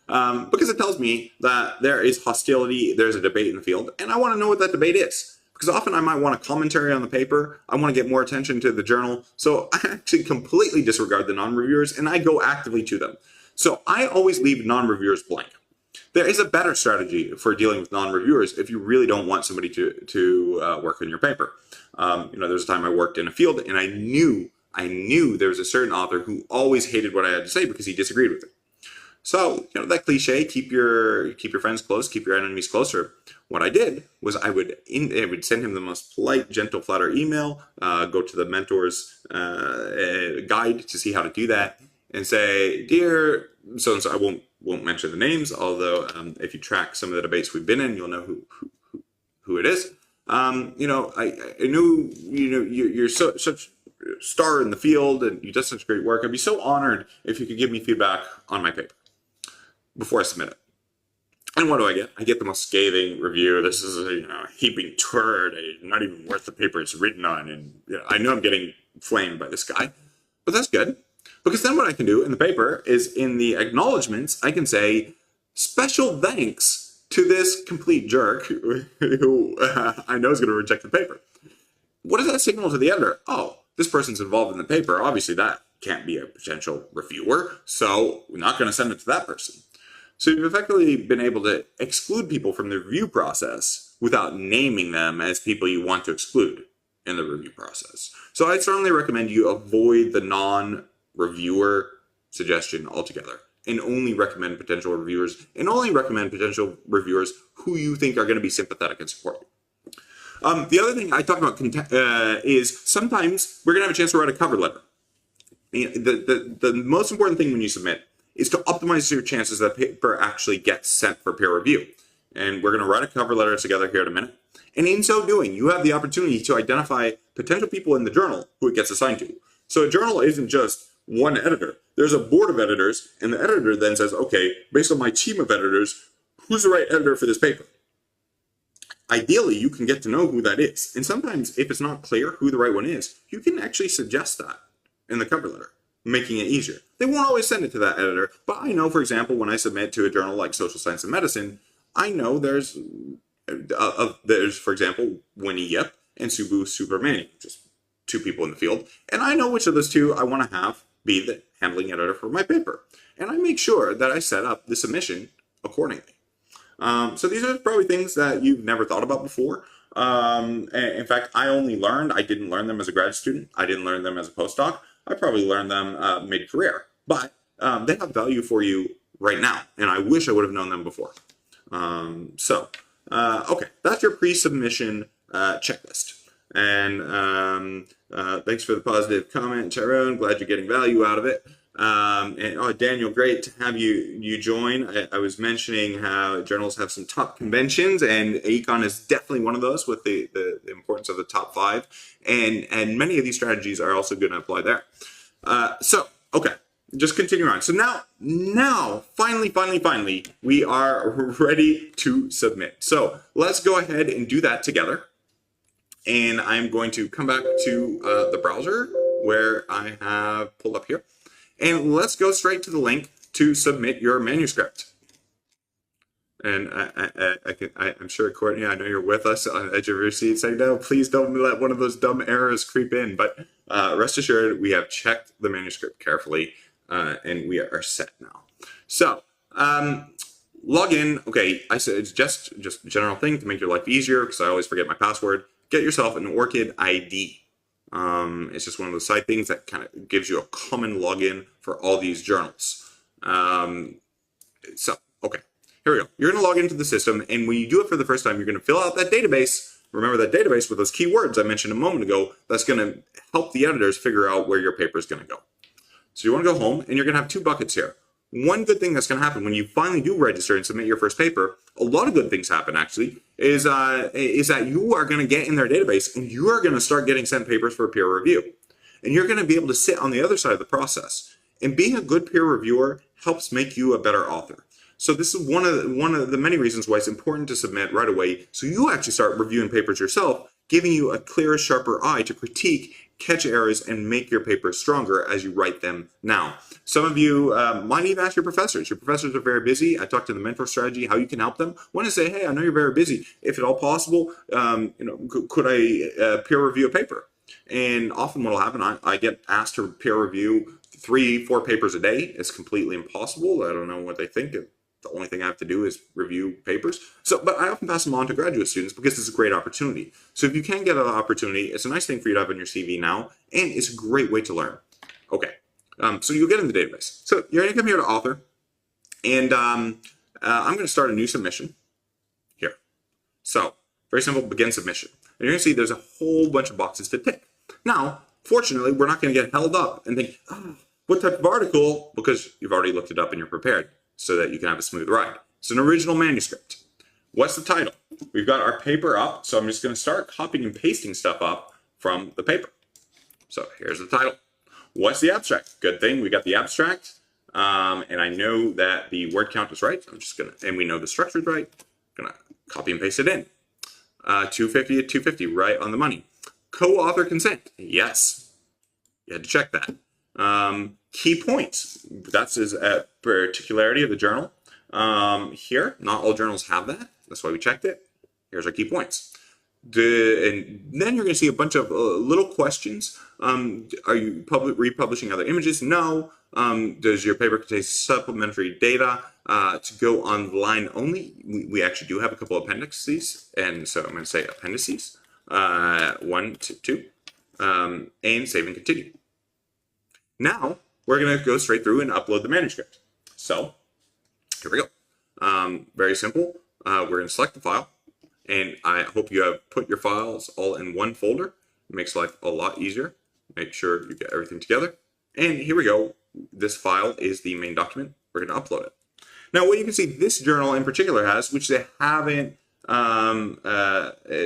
Because it tells me that there is hostility, there's a debate in the field, and I want to know what that debate is. Because often I might want a commentary on the paper, I want to get more attention to the journal, so I actually completely disregard the non-reviewers, and I go actively to them. So I always leave non-reviewers blank. There is a better strategy for dealing with non-reviewers if you really don't want somebody to work on your paper. There's a time I worked in a field, and I knew there was a certain author who always hated what I had to say because he disagreed with it. So, that cliche, keep your friends close, keep your enemies closer. What I did was I would send him the most polite, gentle, flatter email, go to the mentor's guide to see how to do that, and say, dear so-and-so, I won't mention the names, although if you track some of the debates we've been in, you'll know who it is. I knew, you're such a star in the field and you did such great work. I'd be so honored if you could give me feedback on my paper before I submit it. And what do I get? I get the most scathing review. This is a heaping turd, not even worth the paper it's written on. And I know I'm getting flamed by this guy, but that's good. Because then what I can do in the paper is in the acknowledgments, I can say, special thanks to this complete jerk who I know is going to reject the paper. What does that signal to the editor? Oh, this person's involved in the paper. Obviously, that can't be a potential reviewer, so we're not going to send it to that person. So you've effectively been able to exclude people from the review process without naming them as people you want to exclude in the review process. So I certainly recommend you avoid the non-reviewer suggestion altogether and only recommend potential reviewers who you think are going to be sympathetic and supportive. The other thing I talk about is sometimes we're going to have a chance to write a cover letter. The most important thing when you submit is to optimize your chances that paper actually gets sent for peer review. And we're going to write a cover letter together here in a minute. And in so doing, you have the opportunity to identify potential people in the journal who it gets assigned to. So a journal isn't just one editor. There's a board of editors, and the editor then says, okay, based on my team of editors, who's the right editor for this paper? Ideally, you can get to know who that is. And sometimes, if it's not clear who the right one is, you can actually suggest that in the cover letter, making it easier. They won't always send it to that editor, but I know, for example, when I submit to a journal like Social Science and Medicine, I know there's, for example, Winnie Yip and Subbu Subramanian, just two people in the field, and I know which of those two I want to have be the handling editor for my paper. And I make sure that I set up the submission accordingly. So these are probably things that you've never thought about before. In fact, I didn't learn them as a grad student. I didn't learn them as a postdoc. I probably learned them mid-career. But they have value for you right now. And I wish I would have known them before. Okay, that's your pre-submission checklist. And thanks for the positive comment, Tyrone. Glad you're getting value out of it. Daniel, great to have you join. I was mentioning how journals have some top conventions, and Econ is definitely one of those with the importance of the top 5. And many of these strategies are also going to apply there. Okay, just continue on. So now, finally, we are ready to submit. So let's go ahead and do that together. And I'm going to come back to the browser where I have pulled up here. And let's go straight to the link to submit your manuscript. And I'm sure, Courtney, I know you're with us on the edge of your seat saying, no, please don't let one of those dumb errors creep in. But rest assured, we have checked the manuscript carefully, and we are set now. So log in. Okay, I said it's just a general thing to make your life easier because I always forget my password. Get yourself an ORCID ID. It's just one of those side things that kind of gives you a common login for all these journals. Okay, here we go. You're going to log into the system, and when you do it for the first time, you're going to fill out that database. Remember that database with those keywords I mentioned a moment ago. That's going to help the editors figure out where your paper is going to go. So you want to go home, and you're going to have 2 buckets here. One good thing that's going to happen when you finally do register and submit your first paper, a lot of good things happen actually, is that you are going to get in their database and you are going to start getting sent papers for peer review. And you're going to be able to sit on the other side of the process. And being a good peer reviewer helps make you a better author. So this is one of the many reasons why it's important to submit right away, so you actually start reviewing papers yourself, giving you a clearer, sharper eye to critique, catch errors, and make your papers stronger as you write them now. Some of you might even ask your professors. Your professors are very busy. I talked to the mentor strategy, how you can help them. One is say, hey, I know you're very busy. If at all possible, could I peer review a paper? And often what will happen, I get asked to peer review 3-4 papers a day. It's completely impossible. I don't know what they think. The only thing I have to do is review papers. But I often pass them on to graduate students because it's a great opportunity. So if you can get an opportunity, it's a nice thing for you to have on your CV now, and it's a great way to learn. Okay, so you'll get in the database. So you're going to come here to author, and I'm going to start a new submission here. So very simple, begin submission. And you're going to see there's a whole bunch of boxes to tick. Now, fortunately, we're not going to get held up and think, oh, what type of article? Because you've already looked it up and you're prepared, so that you can have a smooth ride. It's an original manuscript. What's the title? We've got our paper up, so I'm just going to start copying and pasting stuff up from the paper. So here's the title. What's the abstract? Good thing we got the abstract, and I know that the word count is right. I'm just going to, and we know the structure is right. I'm going to copy and paste it in. 250 at 250, right on the money. Co-author consent, yes. You had to check that. Key points, that's a particularity of the journal. Here, not all journals have that. That's why we checked it. Here's our key points. And then you're going to see a bunch of little questions. Are you republishing other images? No. Does your paper contain supplementary data to go online only? We actually do have a couple of appendices, and so I'm going to say appendices. 1 to 2, and save and continue. Now, we're going to go straight through and upload the manuscript. So, here we go. Very simple. We're going to select the file, and I hope you have put your files all in one folder. It makes life a lot easier. Make sure you get everything together. And here we go. This file is the main document. We're going to upload it. Now, what you can see this journal in particular has, which they haven't,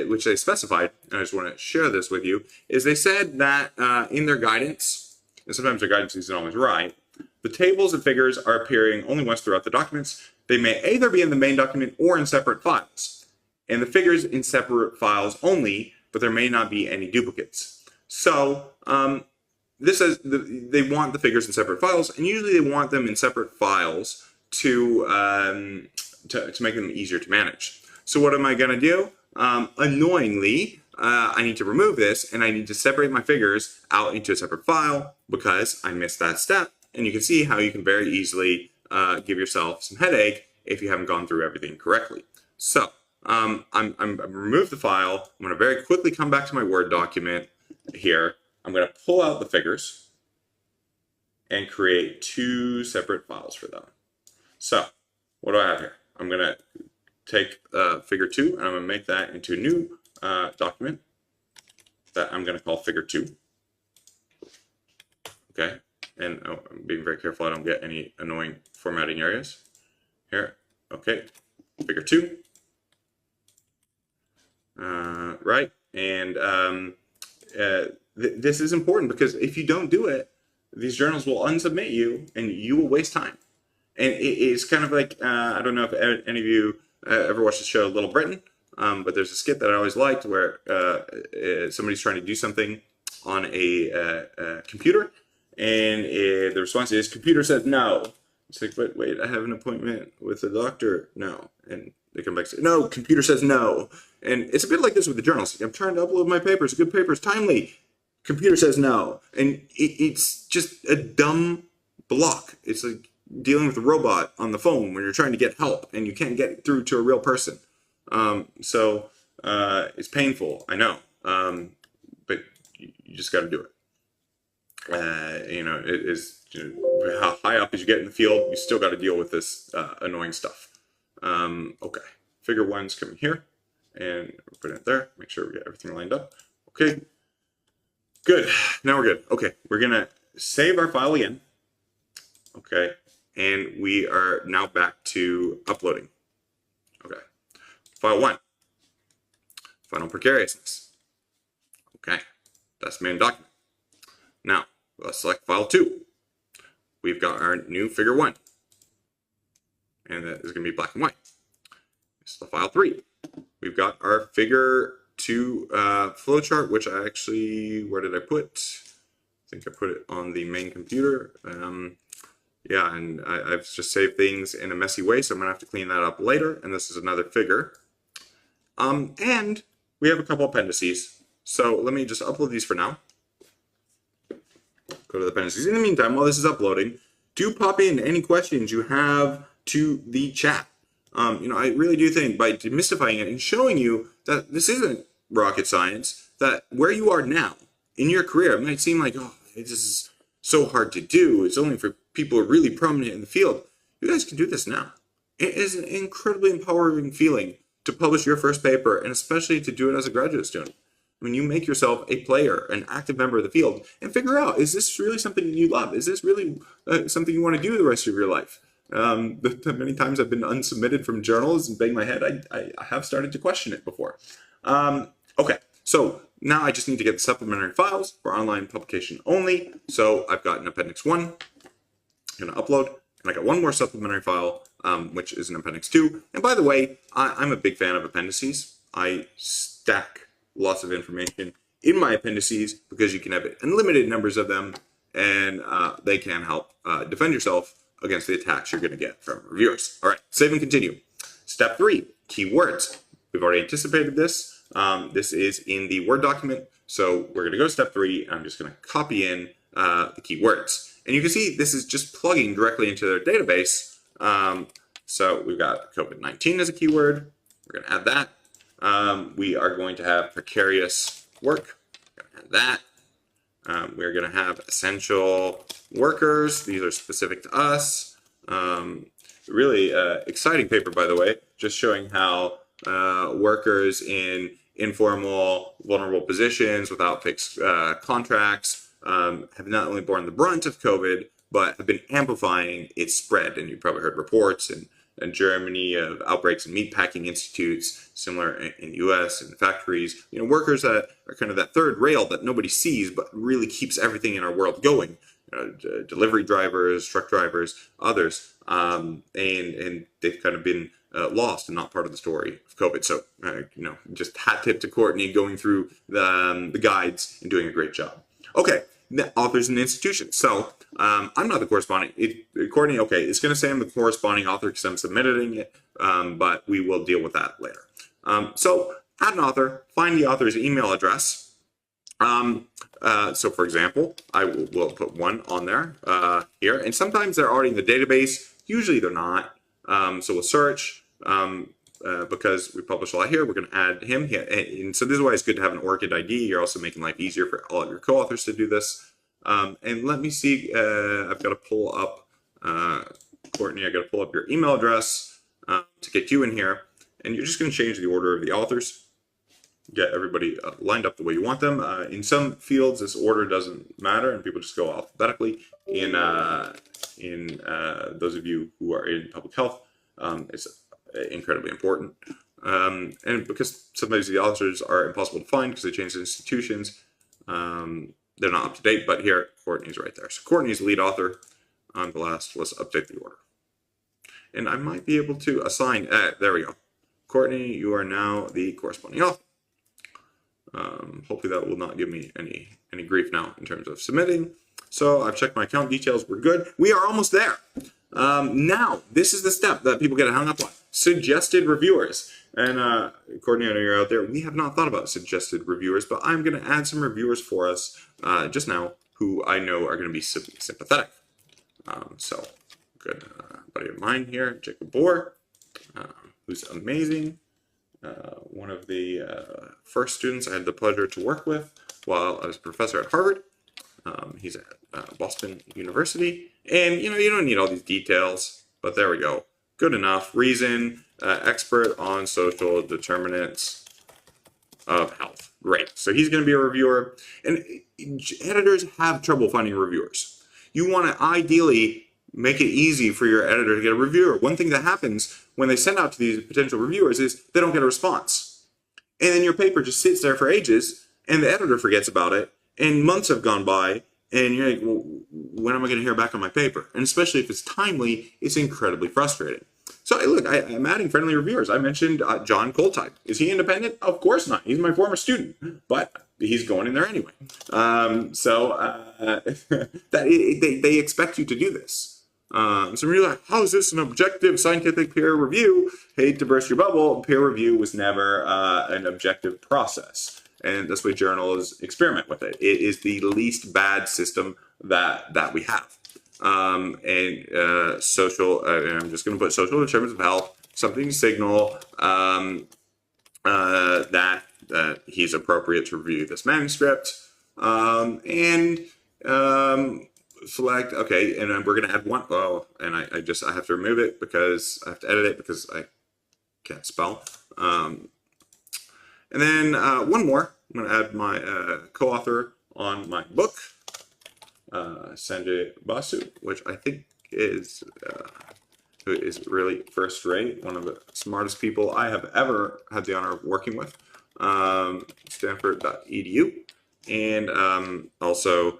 which they specified, and I just want to share this with you, is they said that in their guidance, and sometimes their guidance isn't always right, the tables and figures are appearing only once throughout the documents. They may either be in the main document or in separate files. And the figures in separate files only, but there may not be any duplicates. So this says they want the figures in separate files, and usually they want them in separate files to make them easier to manage. So what am I going to do? Annoyingly, I need to remove this, and I need to separate my figures out into a separate file because I missed that step. And you can see how you can very easily give yourself some headache if you haven't gone through everything correctly. So I'm remove the file. I'm going to very quickly come back to my Word document here. I'm going to pull out the figures and create two separate files for them. So what do I have here? I'm going to take figure 2 and I'm going to make that into a new document that I'm going to call figure 2. Okay, and I'm being very careful I don't get any annoying formatting areas here. Okay, figure 2. Right, and this is important because if you don't do it, these journals will unsubmit you and you will waste time. And it's kind of like, I don't know if any of you ever watched the show Little Britain, but there's a skit that I always liked where somebody's trying to do something on a computer, and the response is, computer says no. It's like, but wait, I have an appointment with the doctor. No. And they come back and say, no, computer says no. And it's a bit like this with the journals. I'm trying to upload my papers. Good papers, timely. Computer says no. And it's just a dumb block. It's like dealing with a robot on the phone when you're trying to get help and you can't get through to a real person. So it's painful, I know, but you just got to do it. You know, it is, you know, how high up as you get in the field, you still got to deal with this annoying stuff. Okay, figure 1's coming here, and put it there. Make sure we get everything lined up. Okay, good. Now we're good. Okay, we're gonna save our file again. Okay, and we are now back to uploading. Okay, file 1, final precariousness. Okay, that's the main document. Now, let's select file 2. We've got our new figure 1. And that is going to be black and white. This is the file 3. We've got our figure 2 flowchart, which I actually, where did I put? I think I put it on the main computer. Yeah, and I've just saved things in a messy way, so I'm going to have to clean that up later. And this is another figure. And we have a couple appendices. So let me just upload these for now. Go to the appendices. In the meantime, while this is uploading, do pop in any questions you have to the chat. You know, I really do think by demystifying it and showing you that this isn't rocket science, that where you are now in your career, it might seem like, oh, this is so hard to do. It's only for people who are really prominent in the field. You guys can do this now. It is an incredibly empowering feeling to publish your first paper, and especially to do it as a graduate student. I mean, you make yourself a player, an active member of the field, and figure out, is this really something you love? Is this really something you want to do the rest of your life? Many times I've been unsubmitted from journals and bang my head. I have started to question it before. Okay, so now I just need to get the supplementary files for online publication only. So I've got an appendix 1, I'm going to upload, and I got one more supplementary file, which is an appendix 2. And by the way, I'm a big fan of appendices. I stack lots of information in my appendices because you can have unlimited numbers of them, and they can help defend yourself against the attacks you're going to get from reviewers. All right, save and continue. Step 3, keywords. We've already anticipated this. This is in the Word document, so we're going to go to step 3, and I'm just going to copy in the keywords. And you can see this is just plugging directly into their database. So we've got COVID-19 as a keyword. We're going to add that. We are going to have precarious work. We're going to add that. We're going to have essential workers. These are specific to us. Really exciting paper, by the way, just showing how workers in informal, vulnerable positions without fixed contracts have not only borne the brunt of COVID, but have been amplifying its spread. And you've probably heard reports in Germany of outbreaks in meatpacking institutes, similar in US and factories. You know, workers that are kind of that third rail that nobody sees, but really keeps everything in our world going. Delivery drivers, truck drivers, others, and they've kind of been lost and not part of the story of COVID. So, you know, just hat tip to Courtney going through the guides and doing a great job. Okay, the authors and institutions. So I'm not the corresponding. Courtney, okay, it's going to say I'm the corresponding author because I'm submitting it, but we will deal with that later. So add an author, find the author's email address. So for example, I will put one on there here, and sometimes they're already in the database. Usually they're not. So we'll search because we publish a lot here. We're going to add him here, and so this is why it's good to have an ORCID ID. You're also making life easier for all of your co-authors to do this. And let me see. I've got to pull up Courtney. I got to pull up your email address to get you in here, and you're just going to change the order of the authors. Get everybody lined up the way you want them. In some fields, this order doesn't matter, and people just go alphabetically. In those of you who are in public health, it's incredibly important. And because sometimes the authors are impossible to find because they changed institutions, they're not up to date. But here, Courtney's right there. So Courtney's the lead author on the last. Let's update the order. And I might be able to assign. There we go. Courtney, you are now the corresponding author. Hopefully that will not give me any grief now in terms of submitting. So I've checked my account details. We're good. We are almost there. Now, this is the step that people get hung up on. Suggested reviewers. And Courtney, I know you're out there. We have not thought about suggested reviewers, but I'm going to add some reviewers for us just now who I know are going to be sympathetic. So, good buddy of mine here, Jacob Bohr, who's amazing. One of the first students I had the pleasure to work with while I was a professor at Harvard. He's at Boston University. And, you know, you don't need all these details, but there we go. Good enough. Reason, expert on social determinants of health. Great. So he's going to be a reviewer. And editors have trouble finding reviewers. You want to ideally make it easy for your editor to get a reviewer. One thing that happens when they send out to these potential reviewers is they don't get a response. And then your paper just sits there for ages, and the editor forgets about it, and months have gone by, and you're like, well, when am I going to hear back on my paper? And especially if it's timely, it's incredibly frustrating. So look, I'm adding friendly reviewers. I mentioned John Coltype. Is he independent? Of course not. He's my former student, but he's going in there anyway. They expect you to do this. So you're like, how is this an objective scientific peer review? Hate to burst your bubble. Peer review was never an objective process. And that's why journals experiment with it. It is the least bad system that we have. Social, and I'm just going to put social determinants of health, something to signal that he's appropriate to review this manuscript. Select, okay, and then we're going to add one. Oh, and I have to remove it because I have to edit it because I can't spell. And then one more. I'm going to add my co-author on my book, Sanjay Basu, which I think is who is really first rate, one of the smartest people I have ever had the honor of working with. Stanford.edu, and also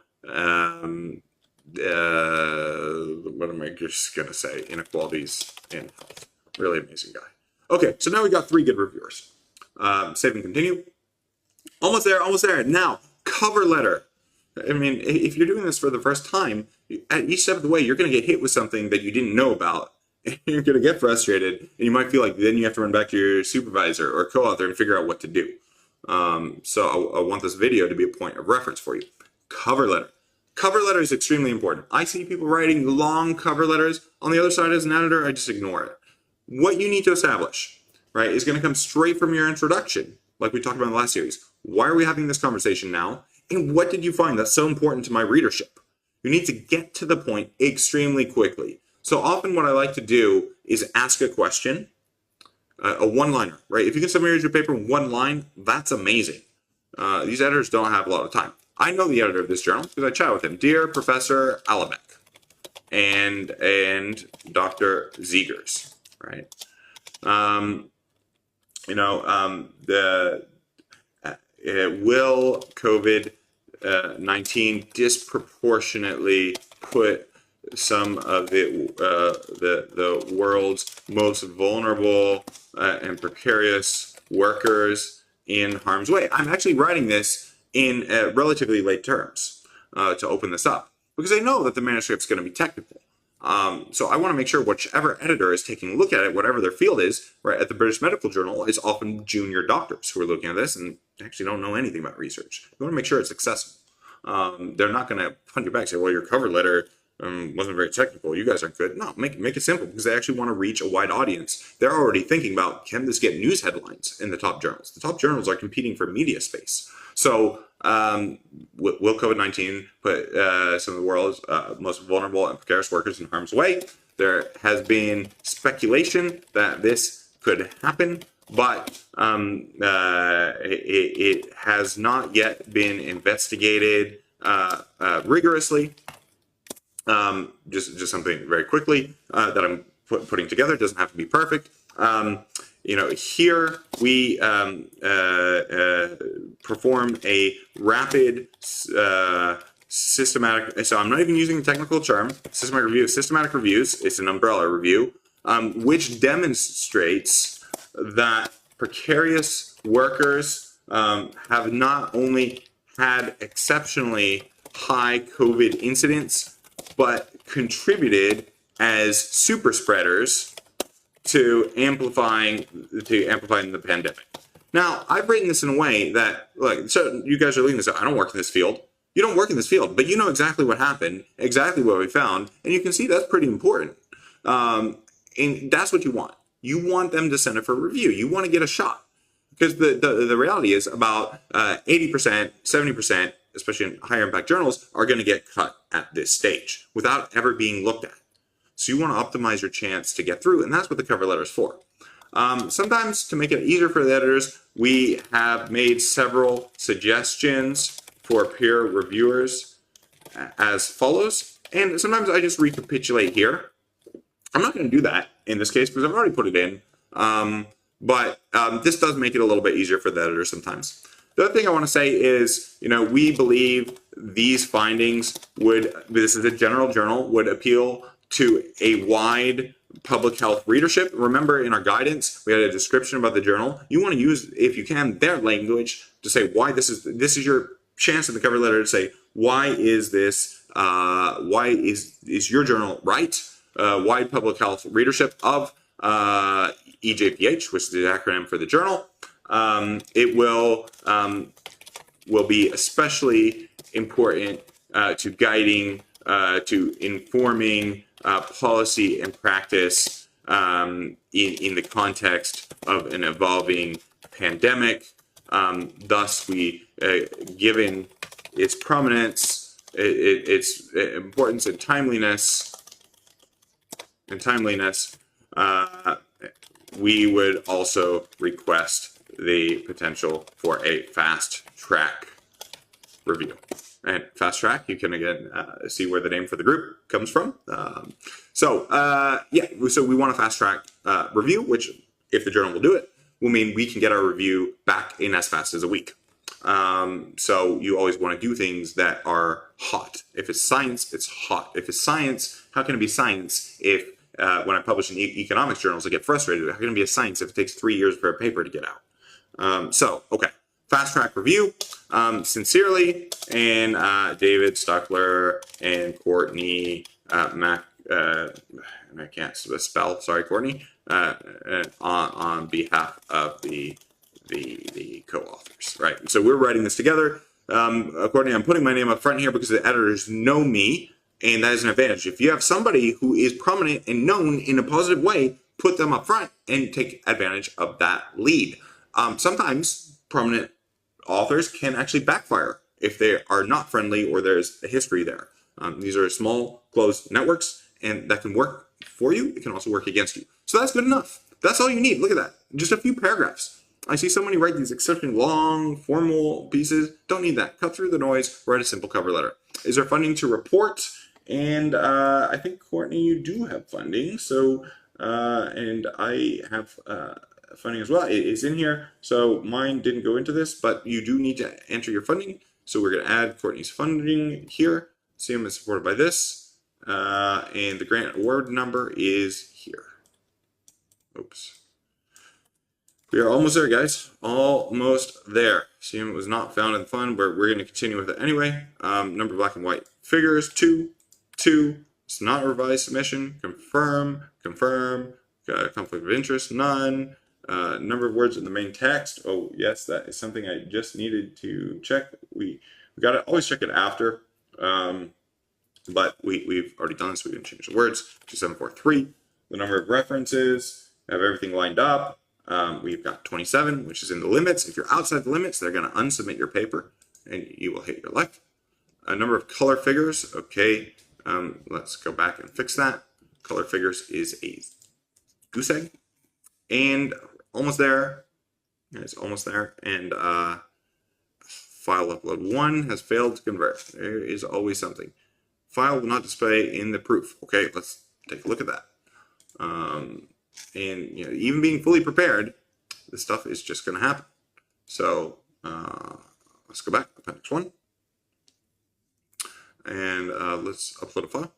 what am I just gonna say? Inequalities in health. Really amazing guy. Okay, so now we got 3 good reviewers. Save and continue. Almost there, almost there. Now, cover letter. I mean, if you're doing this for the first time, at each step of the way, you're going to get hit with something that you didn't know about. And you're going to get frustrated. And you might feel like then you have to run back to your supervisor or co-author and figure out what to do. So I want this video to be a point of reference for you. Cover letter. Cover letter is extremely important. I see people writing long cover letters. On the other side, as an editor, I just ignore it. What you need to establish, right, is going to come straight from your introduction, like we talked about in the last series. Why are we having this conversation now? And what did you find that's so important to my readership? You need to get to the point extremely quickly. So often what I like to do is ask a question, a one-liner, right? If you can summarize your paper in 1 line, that's amazing. These editors don't have a lot of time. I know the editor of this journal because I chat with him. Dear Professor Alabeck and Dr. Zegers, right? Will COVID-19 disproportionately put some of the world's most vulnerable and precarious workers in harm's way? I'm actually writing this in relatively late terms to open this up because I know that the manuscript's going to be technical. So I want to make sure whichever editor is taking a look at it, whatever their field is, right, at the British Medical Journal, is often junior doctors who are looking at this and actually don't know anything about research. You want to make sure it's accessible. They're not going to punch you back and say, well, your cover letter wasn't very technical. You guys aren't good. No, make it simple, because they actually want to reach a wide audience. They're already thinking about, can this get news headlines in the top journals? The top journals are competing for media space. So will COVID-19 put some of the world's most vulnerable and precarious workers in harm's way? There has been speculation that this could happen, but it has not yet been investigated rigorously. Just something very quickly that I'm putting together. It doesn't have to be perfect. Here we perform a rapid systematic, so I'm not even using the technical term, systematic review. Systematic reviews, it's an umbrella review, which demonstrates that precarious workers have not only had exceptionally high COVID incidence, but contributed as super spreaders to amplifying the pandemic. Now, I've written this in a way that, look, so you guys are looking at this, I don't work in this field. You don't work in this field, but you know exactly what happened, exactly what we found, and you can see that's pretty important. And that's what you want. You want them to send it for review. You want to get a shot. Because the reality is about 80%, 70%, especially in higher impact journals, are going to get cut at this stage without ever being looked at. So you want to optimize your chance to get through, and that's what the cover letter is for. Sometimes, to make it easier for the editors, we have made several suggestions for peer reviewers as follows. And sometimes I just recapitulate here. I'm not going to do that in this case because I've already put it in. But this does make it a little bit easier for the editors sometimes. The other thing I want to say is, we believe these findings this is a general journal, would appeal to a wide public health readership. Remember, in our guidance, we had a description about the journal. You want to use, if you can, their language to say why this is your chance in the cover letter to say, why is this, why is your journal right? Wide public health readership of EJPH, which is the acronym for the journal. It will be especially important to guiding, to informing policy and practice in the context of an evolving pandemic. Thus, given its prominence, its importance and timeliness, we would also request the potential for a fast track review. And fast track, you can again see where the name for the group comes from. So we want a fast track review, which, if the journal will do it, will mean we can get our review back in as fast as a week. So you always want to do things that are hot. If it's science, it's hot. If it's science, how can it be science if when I publish in economics journals, I get frustrated? How can it be a science if it takes 3 years for a paper to get out? Okay. Fast track review, sincerely, and David Stuckler and Courtney Mac. I can't spell. Sorry, Courtney. On behalf of the co-authors, right? So we're writing this together. Courtney, I'm putting my name up front here because the editors know me, and that is an advantage. If you have somebody who is prominent and known in a positive way, put them up front and take advantage of that lead. Sometimes prominent authors can actually backfire if they are not friendly or there's a history there. These are small, closed networks, and that can work for you. It can also work against you. So that's good enough. That's all you need. Look at that. Just a few paragraphs. I see so many write these exceptionally long, formal pieces. Don't need that. Cut through the noise. Write a simple cover letter. Is there funding to report? And I think, Courtney, you do have funding. So, and I have funding as well. It's in here. So mine didn't go into this, but you do need to enter your funding. So we're going to add Courtney's funding here. CM is supported by this. And the grant award number is here. Oops. We are almost there, guys. Almost there. CM was not found in the fund, but we're going to continue with it anyway. Number of black and white figures, 2, 2, It's not a revised submission. Confirm, confirm. Conflict of interest, none. Number of words in the main text. Oh, yes, that is something I just needed to check. We got to always check it after. But we've already done this. We can change the words to 743. The number of references, have everything lined up. We've got 27, which is in the limits. If you're outside the limits, they're going to unsubmit your paper and you will hit your life. A number of color figures. Okay, let's go back and fix that. Color figures is a goose egg. And almost there. It's almost there. And file upload 1 has failed to convert. There is always something. File will not display in the proof. Okay, let's take a look at that. And even being fully prepared, this stuff is just going to happen. So let's go back to appendix 1. And let's upload a file.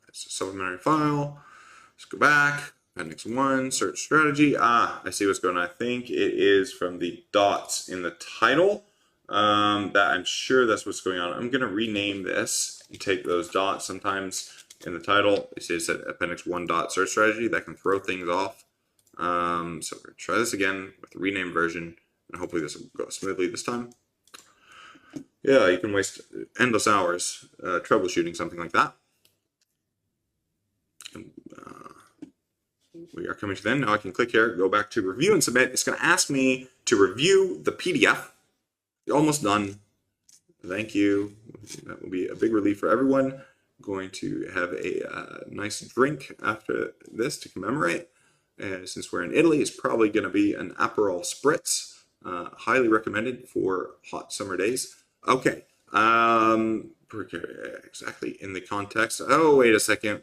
It's a supplementary file. Let's go back. Appendix 1, search strategy. I see what's going on. I think it is from the dots in the title. That I'm sure that's what's going on. I'm going to rename this and take those dots. Sometimes in the title, it says appendix 1 dot search strategy. That can throw things off. So we're going to try this again with the renamed version, and hopefully this will go smoothly this time. Yeah, you can waste endless hours troubleshooting something like that. And, we are coming to the end. Now I can click here, go back to review and submit. It's going to ask me to review the PDF. You're almost done. Thank you. That will be a big relief for everyone. I'm going to have a nice drink after this to commemorate. Since we're in Italy, it's probably going to be an Aperol Spritz. Highly recommended for hot summer days. Okay. Exactly in the context. Oh, wait a second.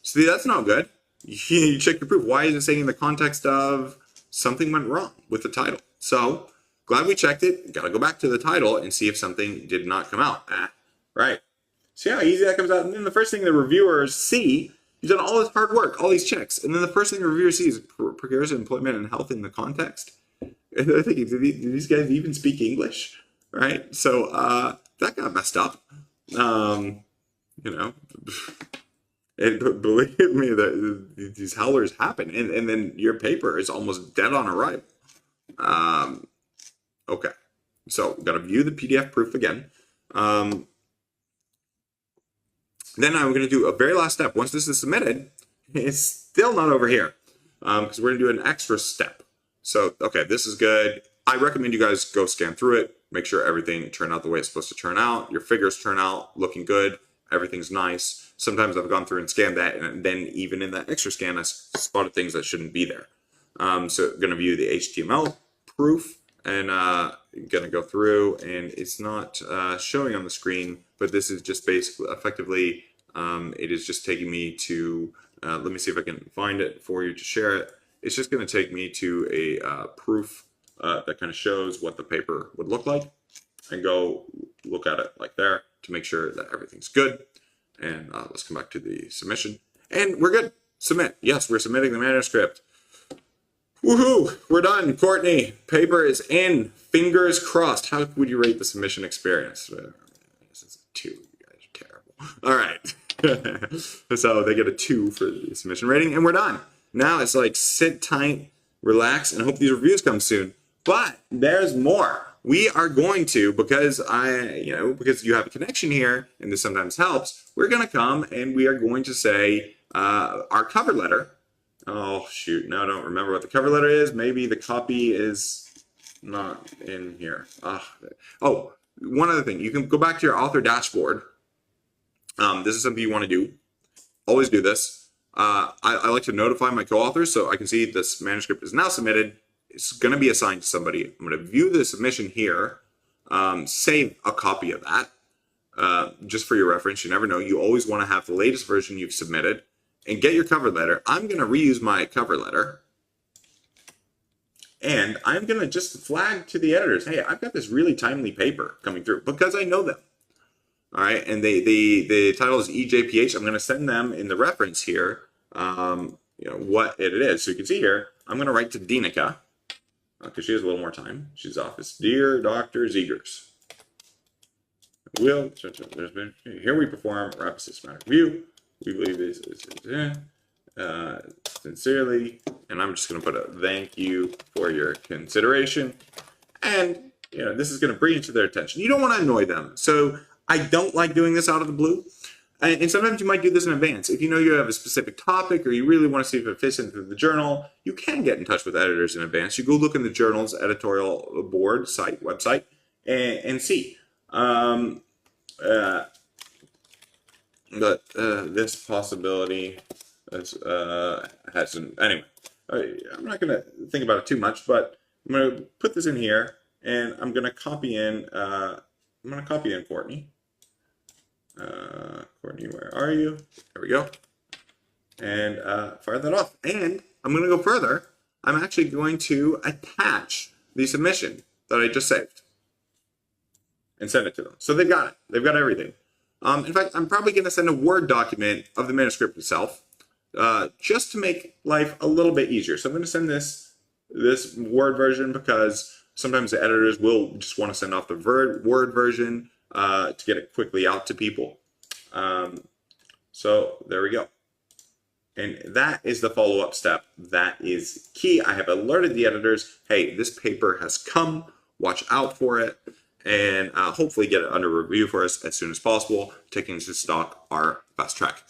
See, that's not good. You check your proof. Why is it saying in the context of something went wrong with the title? So, glad we checked it. Got to go back to the title and see if something did not come out. Right. See how easy that comes out? And then the first thing the reviewers see, you've done all this hard work, all these checks, and then the first thing the reviewer sees is precarious employment and health in the context. And they're thinking, do these guys even speak English? Right? So, that got messed up. And believe me, that these howlers happen, and then your paper is almost dead on arrival. Okay, so got to view the PDF proof again. Then I'm going to do a very last step. Once this is submitted, it's still not over here because we're going to do an extra step. So, okay, this is good. I recommend you guys go scan through it, make sure everything turned out the way it's supposed to turn out. Your figures turn out looking good. Everything's nice. Sometimes I've gone through and scanned that, and then even in that extra scan, I spotted things that shouldn't be there. So going to view the HTML proof, and going to go through, and it's not showing on the screen, but this is just basically, effectively, it is just taking me to, let me see if I can find it for you to share it. It's just going to take me to a proof that kind of shows what the paper would look like, and go look at it like there to make sure that everything's good. And let's come back to the submission. And we're good. Submit. Yes, we're submitting the manuscript. Woohoo! We're done, Courtney. Paper is in. Fingers crossed. How would you rate the submission experience? This is a 2. You guys are terrible. All right. So they get a 2 for the submission rating, and we're done. Now it's like sit tight, relax, and hope these reviews come soon. But there's more. We are going to, because because you have a connection here, and this sometimes helps, we're going to come and we are going to say our cover letter. Oh, shoot. Now I don't remember what the cover letter is. Maybe the copy is not in here. Oh, one other thing. You can go back to your author dashboard. This is something you want to do. Always do this. I like to notify my co-authors so I can see this manuscript is now submitted. It's going to be assigned to somebody. I'm going to view the submission here, save a copy of that, just for your reference. You never know. You always want to have the latest version you've submitted, and get your cover letter. I'm going to reuse my cover letter, and I'm going to just flag to the editors, hey, I've got this really timely paper coming through, because I know them. All right, and the title is EJPH. I'm going to send them in the reference here, what it is. So you can see here, I'm going to write to Dinica, because she has a little more time. She's office. Dear Dr. Zegers, will, here we perform rapid systematic review. We believe this is sincerely, and I'm just going to put a thank you for your consideration. And, this is going to bring it to their attention. You don't want to annoy them. So I don't like doing this out of the blue. And sometimes you might do this in advance. If you know you have a specific topic or you really want to see if it fits into the journal, you can get in touch with editors in advance. You go look in the journal's editorial board website, and see. But this possibility has some. Anyway, I'm not going to think about it too much, but I'm going to put this in here, and I'm going to copy in. Courtney. Courtney, where are you? There we go. And fire that off. And I'm going to go further. I'm actually going to attach the submission that I just saved and send it to them. So they've got it. They've got everything. In fact, I'm probably going to send a Word document of the manuscript itself, just to make life a little bit easier. So I'm going to send this Word version because sometimes the editors will just want to send off the Word version to get it quickly out to people. So there we go. And that is the follow-up step. That is key. I have alerted the editors, hey, this paper has come. Watch out for it. And hopefully get it under review for us as soon as possible, taking into stock our fast track.